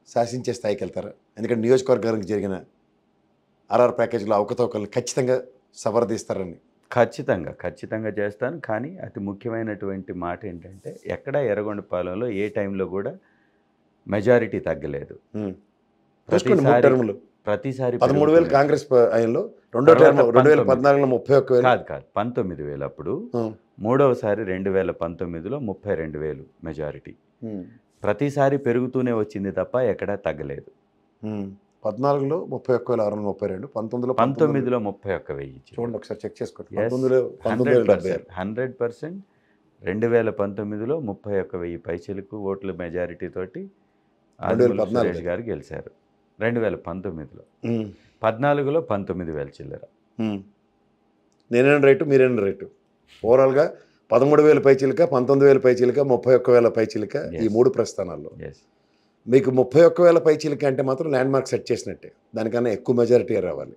శాసించే స్థాయికి వెళ్తారా? ఎందుకంటే నియోజకవర్గానికి జరిగిన ఆర్ఆర్ ప్యాకేజీలో అవకతవకలు ఖచ్చితంగా సవరదీస్తారని. ఖచ్చితంగా చేస్తాను. కానీ అతి ముఖ్యమైనటువంటి మాట ఏంటంటే ఎక్కడ ఎర్రగొండపాలెంలో ఏ టైంలో కూడా మెజారిటీ తగ్గలేదు. ప్రతిసారి 13,000 కాంగ్రెస్ ఆయనలో, రెండో టర్మ్ 2014లో 31,000 కాదు 19,000 అప్పుడు, మూడవసారి 2019లో 32,000 మెజారిటీ. ప్రతిసారి పెరుగుతూనే వచ్చింది తప్ప ఎక్కడా తగ్గలేదు. 14లో 31,632, 19లో 31,000 చూడండి ఒకసారి చెక్ చేసుకోండి. 100% 2019లో 31,000 పైచిలకు ఓట్ల మెజారిటీ తోటి సురేష్ గారు గెలిచారు. 2019లో 14లో 19,000 చిల్లర. నేనేం రైటు మీరేం రైటు? ఓవరాల్గా 13,000 పైచిలుక, 19,000 పైచిలుక, 31,000 పైచిలుక ఈ Yes. 3 ప్రస్థానాల్లో ఎస్ మీకు 31,000 పైచిలుక అంటే మాత్రం ల్యాండ్ మార్క్ సెట్ చేసినట్టే. దానికన్నా ఎక్కువ మెజారిటీ రావాలి.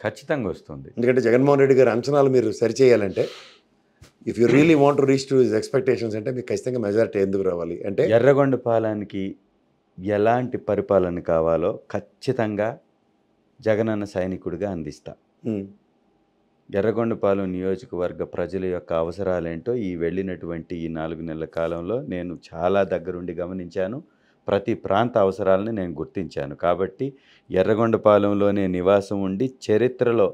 ఖచ్చితంగా వస్తుంది. ఎందుకంటే జగన్మోహన్ రెడ్డి గారి అంచనాలు మీరు సరిచేయాలంటే if you really want to reach to his expectations అంటే మీకు ఖచ్చితంగా మెజారిటీ ఎందుకు రావాలి అంటే ఎర్రగొండపాలెంకి ఎలాంటి పరిపాలన కావాలో ఖచ్చితంగా జగనన్న సైనికుడిగా అందిస్తా. ఉమ్, ఎర్రగొండపాలెం నియోజకవర్గ ప్రజల యొక్క అవసరాలేంటో ఈ వెళ్ళినటువంటి ఈ 4 నెలల కాలంలో నేను చాలా దగ్గరుండి గమనించాను. ప్రతి ప్రాంత అవసరాలని నేను గుర్తించాను. కాబట్టి ఎర్రగొండపాలెంలోనే నివాసం ఉండి చరిత్రలో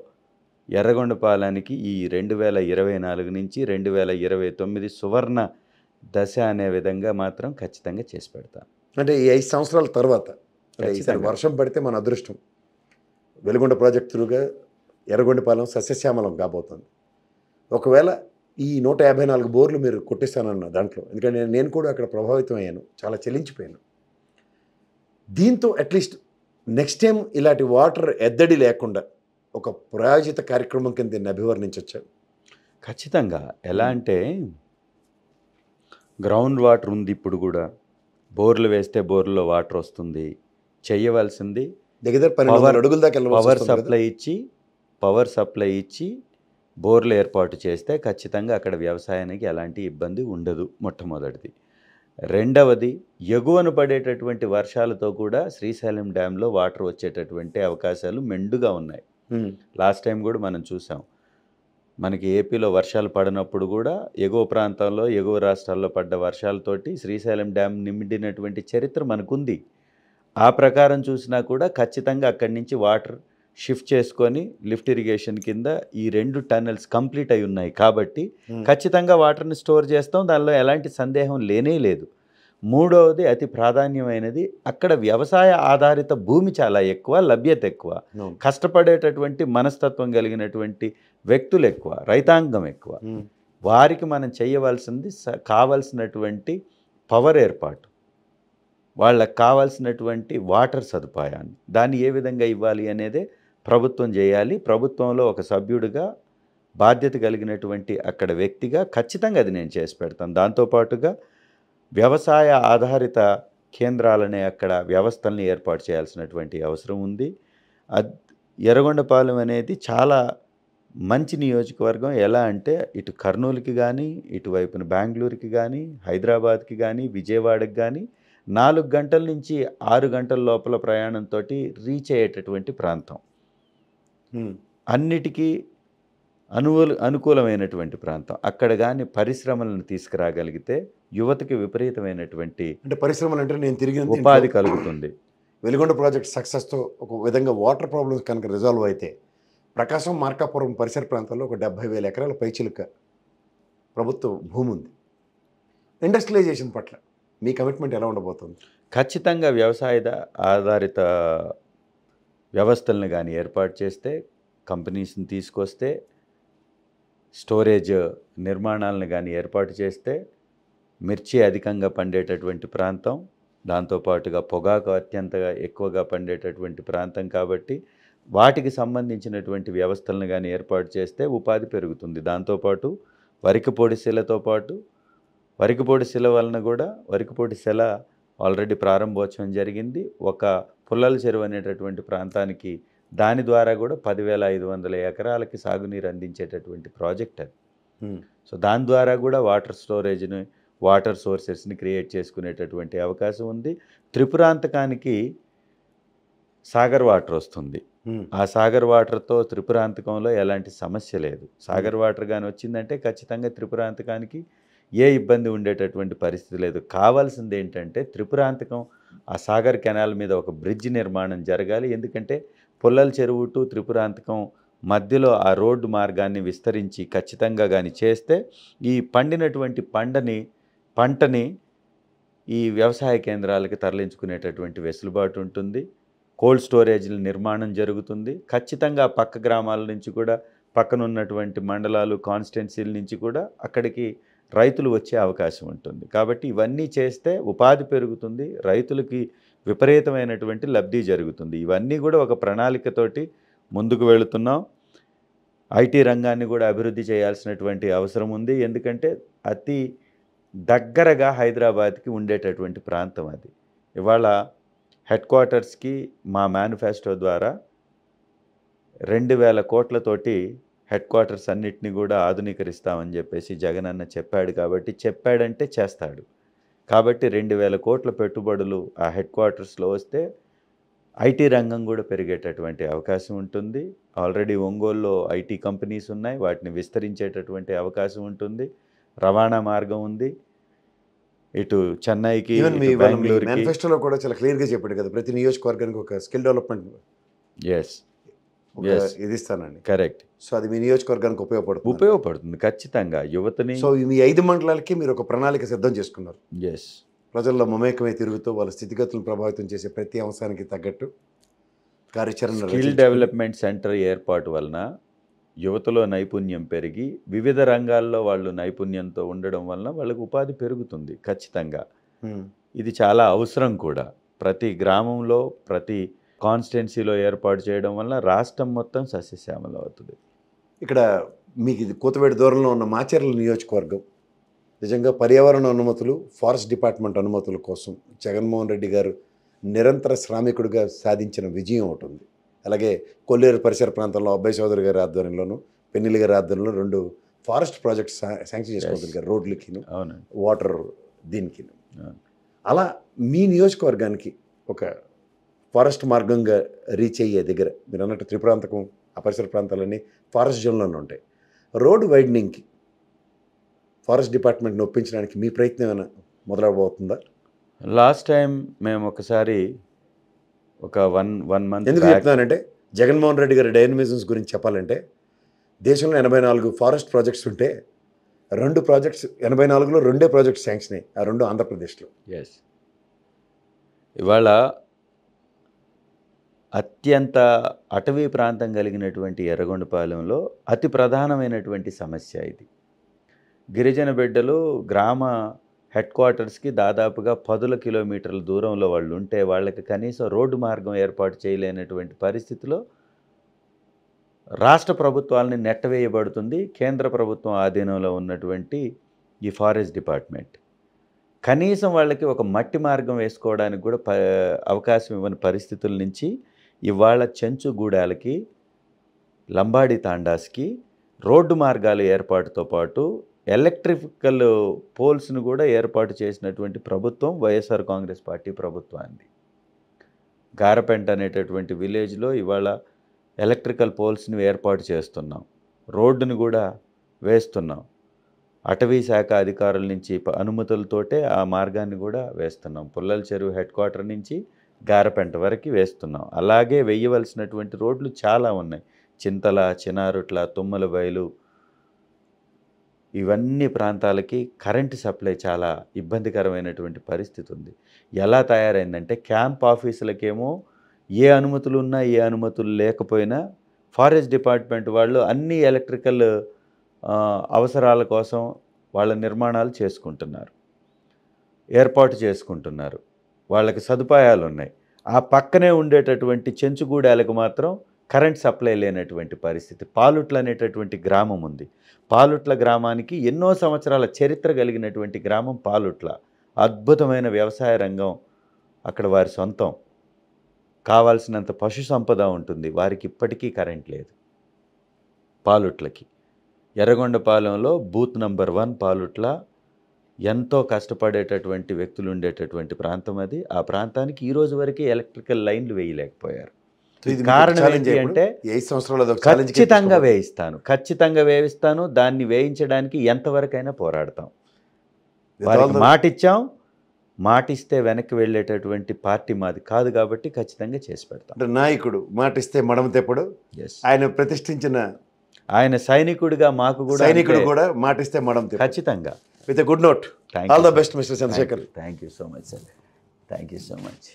ఎర్రగొండపాలెంకి ఈ 2024 నుంచి 2029 సువర్ణ దశ అనే విధంగా మాత్రం ఖచ్చితంగా చేసి పెడతాను. అంటే ఈ 5 సంవత్సరాల తర్వాత అంటే ఈసారి ఖచ్చితంగా. వర్షం పడితే మన అదృష్టం. వెలుగొండ ప్రాజెక్ట్ త్రూగా ఎర్రగొండపాలెం సస్యశ్యామలం కాబోతుంది. ఒకవేళ ఈ 154 బోర్లు మీరు కొట్టిస్తానన్న దాంట్లో, ఎందుకంటే నేను కూడా అక్కడ ప్రభావితం అయ్యాను, చాలా చెల్లించిపోయాను. దీంతో అట్లీస్ట్ నెక్స్ట్ టైం ఇలాంటి వాటర్ ఎద్దడి లేకుండా ఒక ప్రాయోజిత కార్యక్రమం కింద దీన్ని అభివర్ణించవచ్చు. ఖచ్చితంగా. ఎలా అంటే గ్రౌండ్ వాటర్ ఉంది. ఇప్పుడు కూడా బోర్లు వేస్తే బోర్లలో వాటర్ వస్తుంది. చేయవలసింది దగ్గర 12 అడుగుల దాకా పవర్ సప్లై ఇచ్చి బోర్లు ఏర్పాటు చేస్తే ఖచ్చితంగా అక్కడ వ్యవసాయానికి ఎలాంటి ఇబ్బంది ఉండదు. మొట్టమొదటిది. రెండవది, ఎగువన పడేటటువంటి వర్షాలతో కూడా శ్రీశైలం డ్యాంలో వాటర్ వచ్చేటటువంటి అవకాశాలు మెండుగా ఉన్నాయి. లాస్ట్ టైం కూడా మనం చూసాం. మనకి ఏపీలో వర్షాలు పడినప్పుడు కూడా ఎగువ ప్రాంతాల్లో, ఎగువ రాష్ట్రాల్లో పడ్డ వర్షాలతోటి శ్రీశైలం డ్యామ్ నిండినటువంటి చరిత్ర మనకుంది. ఆ ప్రకారం చూసినా కూడా ఖచ్చితంగా అక్కడి నుంచి వాటర్ షిఫ్ట్ చేసుకొని లిఫ్ట్ ఇరిగేషన్ కింద ఈ 2 టన్నెల్స్ కంప్లీట్ అయి ఉన్నాయి. కాబట్టి ఖచ్చితంగా వాటర్ని స్టోర్ చేస్తాం. దానిలో ఎలాంటి సందేహం లేనే లేదు. మూడవది, అతి ప్రాధాన్యమైనది, అక్కడ వ్యవసాయ ఆధారిత భూమి చాలా ఎక్కువ, లభ్యత ఎక్కువ, కష్టపడేటటువంటి మనస్తత్వం కలిగినటువంటి వ్యక్తులు ఎక్కువ, రైతాంగం ఎక్కువ. వారికి మనం చేయవలసింది కావలసినటువంటి పవర్ ఏర్పాటు, వాళ్ళకి కావాల్సినటువంటి వాటర్ సదుపాయాన్ని, దాన్ని ఏ విధంగా ఇవ్వాలి అనేదే ప్రభుత్వం చేయాలి. ప్రభుత్వంలో ఒక సభ్యుడిగా, బాధ్యత కలిగినటువంటి అక్కడ వ్యక్తిగా ఖచ్చితంగా అది నేను చేసి పెడతాను. దాంతోపాటుగా వ్యవసాయ ఆధారిత కేంద్రాలనే అక్కడ వ్యవస్థల్ని ఏర్పాటు చేయాల్సినటువంటి అవసరం ఉంది. ఎర్రగొండపాలెం అనేది చాలా మంచి నియోజకవర్గం. ఎలా అంటే ఇటు కర్నూలుకి కానీ, ఇటువైపున బెంగళూరుకి కానీ, హైదరాబాద్కి కానీ, విజయవాడకి కానీ 4 గంటల నుంచి 6 గంటల లోపల ప్రయాణంతో రీచ్ అయ్యేటటువంటి ప్రాంతం. అన్నిటికీ అనుకూలమైనటువంటి ప్రాంతం. అక్కడ కానీ పరిశ్రమలను తీసుకురాగలిగితే యువతకి విపరీతమైనటువంటి అంటే పరిశ్రమలు అంటే నేను తిరిగి ఉపాధి కలుగుతుంది. వెలుగొండ ప్రాజెక్ట్ సక్సెస్తో ఒక విధంగా వాటర్ ప్రాబ్లమ్స్ కనుక రిజాల్వ్ అయితే ప్రకాశం, మార్కాపురం పరిసర ప్రాంతాల్లో ఒక 70,000 ఎకరాల పైచిలుక ప్రభుత్వ భూమి ఉంది. ఇండస్ట్రియలైజేషన్ పట్ల మీ కమిట్మెంట్ ఎలా ఉండబోతుంది? ఖచ్చితంగా వ్యవసాయ ఆధారిత వ్యవస్థలను కానీ ఏర్పాటు చేస్తే, కంపెనీస్ని తీసుకొస్తే, స్టోరేజ్ నిర్మాణాలను కానీ ఏర్పాటు చేస్తే, మిర్చి అధికంగా పండేటటువంటి ప్రాంతం, దాంతోపాటుగా పొగాకు అత్యంత ఎక్కువగా పండేటటువంటి ప్రాంతం. కాబట్టి వాటికి సంబంధించినటువంటి వ్యవస్థలను కానీ ఏర్పాటు చేస్తే ఉపాధి పెరుగుతుంది. దాంతోపాటు వరికపొడి శిలతో పాటు, వరికపొడి శిల వలన కూడా, వరికపొడి శిల ఆల్రెడీ ప్రారంభోత్సవం జరిగింది. ఒక పుల్లల చెరువు అనేటటువంటి ప్రాంతానికి దాని ద్వారా కూడా 10,500 ఎకరాలకి సాగునీరు అందించేటటువంటి ప్రాజెక్ట్ అది. సో దాని ద్వారా కూడా వాటర్ స్టోరేజ్ని, వాటర్ సోర్సెస్ని క్రియేట్ చేసుకునేటటువంటి అవకాశం ఉంది. త్రిపురాంతకానికి సాగర్ వాటర్ వస్తుంది. ఆ సాగర్ వాటర్తో త్రిపురాంతకంలో ఎలాంటి సమస్య లేదు. సాగర్ వాటర్ కానీ వచ్చిందంటే ఖచ్చితంగా త్రిపురాంతకానికి ఏ ఇబ్బంది ఉండేటటువంటి పరిస్థితి లేదు. కావాల్సింది ఏంటంటే త్రిపురాంతకం ఆ సాగర్ కెనాల్ మీద ఒక బ్రిడ్జ్ నిర్మాణం జరగాలి. ఎందుకంటే పుల్లల చెరువు టు త్రిపురాంతకం మధ్యలో ఆ రోడ్డు మార్గాన్ని విస్తరించి ఖచ్చితంగా కానీ చేస్తే ఈ పండినటువంటి పంటని ఈ వ్యవసాయ కేంద్రాలకి తరలించుకునేటటువంటి వెసులుబాటు ఉంటుంది. కోల్డ్ స్టోరేజ్ల నిర్మాణం జరుగుతుంది. ఖచ్చితంగా పక్క గ్రామాల నుంచి కూడా, పక్కనున్నటువంటి మండలాలు, కాన్స్టిట్యున్సీల నుంచి కూడా అక్కడికి రైతులు వచ్చే అవకాశం ఉంటుంది. కాబట్టి ఇవన్నీ చేస్తే ఉపాధి పెరుగుతుంది, రైతులకి విపరీతమైనటువంటి లబ్ధి జరుగుతుంది. ఇవన్నీ కూడా ఒక ప్రణాళికతోటి ముందుకు వెళుతున్నాం. ఐటీ రంగాన్ని కూడా అభివృద్ధి చేయాల్సినటువంటి అవసరం ఉంది. ఎందుకంటే అతి దగ్గరగా హైదరాబాద్కి ఉండేటటువంటి ప్రాంతం అది. ఇవాళ హెడ్ క్వార్టర్స్కి మా మేనిఫెస్టో ద్వారా 2000 కోట్లతోటి హెడ్ క్వార్టర్స్ అన్నిటిని కూడా ఆధునీకరిస్తామని చెప్పేసి జగనన్న చెప్పాడు. కాబట్టి చెప్పాడంటే చేస్తాడు. కాబట్టి 2000 కోట్ల పెట్టుబడులు ఆ హెడ్ క్వార్టర్స్లో వస్తే ఐటీ రంగం కూడా పెరిగేటటువంటి అవకాశం ఉంటుంది. ఆల్రెడీ ఒంగోలులో ఐటీ కంపెనీస్ ఉన్నాయి, వాటిని విస్తరించేటటువంటి అవకాశం ఉంటుంది. రవాణా మార్గం ఉంది, ఇటు చెన్నైకి ఈవెన్ మీ ఇటు బెంగళూరుకి. మేనిఫెస్టోలో కూడా చాలా క్లియర్గా చెప్పాడు కదా, ప్రతి నియోజకవర్గానికి ఒక స్కిల్ డెవలప్మెంట్ ఎస్ ఎస్ ఇది ఇస్తానండి. కరెక్ట్. సో అది మీ నియోజకవర్గానికి ఉపయోగపడుతుంది ఖచ్చితంగా యువతని. సో మీ 5 మండలాలకి మీరు ఒక ప్రణాళిక సిద్ధం చేసుకున్నారు. ఎస్, ప్రజల్లో మమేకమై తిరుగుతూ వాళ్ళ స్థితిగతులను ప్రభావితం చేసే ప్రతి అంశానికి తగ్గట్టు కార్యాచరణ స్కిల్ డెవలప్మెంట్ సెంటర్ ఏర్పాటు వలన యువతలో నైపుణ్యం పెరిగి వివిధ రంగాల్లో వాళ్ళు నైపుణ్యంతో ఉండడం వలన వాళ్ళకు ఉపాధి పెరుగుతుంది ఖచ్చితంగా. ఇది చాలా అవసరం కూడా. ప్రతి గ్రామంలో ప్రతి కాన్స్టిట్యున్సీలో ఏర్పాటు చేయడం వల్ల రాష్ట్రం మొత్తం సస్యశ్యామలం అవుతుంది. ఇక్కడ మీకు ఇది కూతవేడి దూరంలో ఉన్న మాచర్ల నియోజకవర్గం నిజంగా పర్యావరణ అనుమతులు, ఫారెస్ట్ డిపార్ట్మెంట్ అనుమతుల కోసం జగన్మోహన్ రెడ్డి గారు నిరంతర శ్రామికుడిగా సాధించిన విజయం ఒకటి ఉంది. అలాగే కొల్లేరు పరిసర ప్రాంతంలో అబ్బాయి చౌదరి గారి ఆధ్వర్యంలోను, పెన్నిలి గారి ఆధ్వర్యంలో 2 ఫారెస్ట్ ప్రాజెక్ట్స్ శాంక్షన్ చేసుకోగలిగారు, రోడ్లకి, వాటర్ దీనికి. అలా మీ నియోజకవర్గానికి ఒక ఫారెస్ట్ మార్గంగా రీచ్ అయ్యే దగ్గర మీరు అన్నట్టు త్రిపురాంతకం ఆ పరిసర ప్రాంతాలన్నీ ఫారెస్ట్ జోన్లోనే ఉంటాయి. రోడ్డు వైడనింగ్కి ఫారెస్ట్ డిపార్ట్మెంట్ని ఒప్పించడానికి మీ ప్రయత్నం ఏమైనా మొదలవబోతుందా? లాస్ట్ టైం మేము ఒకసారి ఒక వన్ మంత్ ఎందుకు చెప్తున్నానంటే, జగన్మోహన్ రెడ్డి గారి డైనమిజమ్స్ గురించి చెప్పాలంటే దేశంలో 84 ఫారెస్ట్ ప్రాజెక్ట్స్ ఉంటే 2 ప్రాజెక్ట్స్ 84లో 2 ప్రాజెక్ట్స్ శాంక్షన్ అయ్యాయి. ఆ 2 ఆంధ్రప్రదేశ్లో. ఎస్, ఇవాళ అత్యంత అటవీ ప్రాంతం కలిగినటువంటి ఎర్రగొండపాలెంలో అతి ప్రధానమైనటువంటి సమస్య ఇది. గిరిజన బిడ్డలు గ్రామ హెడ్ క్వార్టర్స్కి దాదాపుగా 10 కిలోమీటర్ల దూరంలో వాళ్ళు ఉంటే వాళ్ళకి కనీసం రోడ్డు మార్గం ఏర్పాటు చేయలేనటువంటి పరిస్థితిలో రాష్ట్ర ప్రభుత్వాలని నెట్టవేయబడుతుంది కేంద్ర ప్రభుత్వం ఆధీనంలో ఉన్నటువంటి ఈ ఫారెస్ట్ డిపార్ట్మెంట్. కనీసం వాళ్ళకి ఒక మట్టి మార్గం వేసుకోవడానికి కూడా అవకాశం ఇవ్వని పరిస్థితుల నుంచి ఇవాళ చెంచుగూడాలకి, లంబాడి తాండాస్కి రోడ్డు మార్గాల ఏర్పాటుతో పాటు ఎలక్ట్రికల్ పోల్స్ను కూడా ఏర్పాటు చేసినటువంటి ప్రభుత్వం వైఎస్ఆర్ కాంగ్రెస్ పార్టీ ప్రభుత్వాన్ని. గారపెంట అనేటటువంటి విలేజ్లో ఇవాళ ఎలక్ట్రికల్ పోల్స్ని ఏర్పాటు చేస్తున్నాం, రోడ్డును కూడా వేస్తున్నాం. అటవీ శాఖ అధికారుల నుంచి అనుమతులతోటే ఆ మార్గాన్ని కూడా వేస్తున్నాం. పుల్లల చెరువు హెడ్ క్వార్టర్ నుంచి గారపెంట వరకు వేస్తున్నాం. అలాగే వేయవలసినటువంటి రోడ్లు చాలా ఉన్నాయి. చింతల, చినారుట్ల, తుమ్మల బయలు, ఇవన్నీ ప్రాంతాలకి కరెంటు సప్లై చాలా ఇబ్బందికరమైనటువంటి పరిస్థితి ఉంది. ఎలా తయారైందంటే క్యాంప్ ఆఫీసులకేమో ఏ అనుమతులు ఉన్నా ఏ అనుమతులు లేకపోయినా ఫారెస్ట్ డిపార్ట్మెంట్ వాళ్ళు అన్ని ఎలక్ట్రికల్ అవసరాల కోసం వాళ్ళ నిర్మాణాలు చేసుకుంటున్నారు, ఏర్పాటు చేసుకుంటున్నారు, వాళ్ళకి సదుపాయాలు ఉన్నాయి. ఆ పక్కనే ఉండేటటువంటి చెంచుగూడాలకు మాత్రం కరెంట్ సప్లై లేనటువంటి పరిస్థితి. పాలుట్ల అనేటటువంటి గ్రామం ఉంది. పాలుట్ల గ్రామానికి ఎన్నో సంవత్సరాల చరిత్ర కలిగినటువంటి గ్రామం పాలుట్ల. అద్భుతమైన వ్యవసాయ రంగం అక్కడ వారి సొంతం. కావాల్సినంత పశు సంపద ఉంటుంది. వారికి ఇప్పటికీ కరెంట్ లేదు పాలుట్లకి. ఎర్రగొండపాలెంలో బూత్ నంబర్ 1 పాలుట్ల ఎంతో కష్టపడేటటువంటి వ్యక్తులు ఉండేటటువంటి ప్రాంతం అది. ఆ ప్రాంతానికి ఈ రోజు వరకు ఎలక్ట్రికల్ లైన్లు వేయలేకపోయారు. కారణం ఏంటి అంటే ఖచ్చితంగా వేయిస్తాను. దాన్ని వేయించడానికి ఎంతవరకైనా పోరాడతాం. వారికి మాటిచ్చాం, మాటిస్తే వెనక్కి వెళ్ళేటటువంటి పార్టీ మాది కాదు కాబట్టి ఖచ్చితంగా చేసి పెడతాం. అంటే నాయకుడు మాటిస్తే మడమ తెప్పుడు, ఆయన ప్రతిష్ఠించిన ఆయన సైనికుడిగా మాకు కూడా సైనికుడు కూడా మాటిస్తే మడమ తెప్పుడు ఖచ్చితంగా. With a good note. All the best mister Chandrashekar. Thank you so much sir. Thank you so much.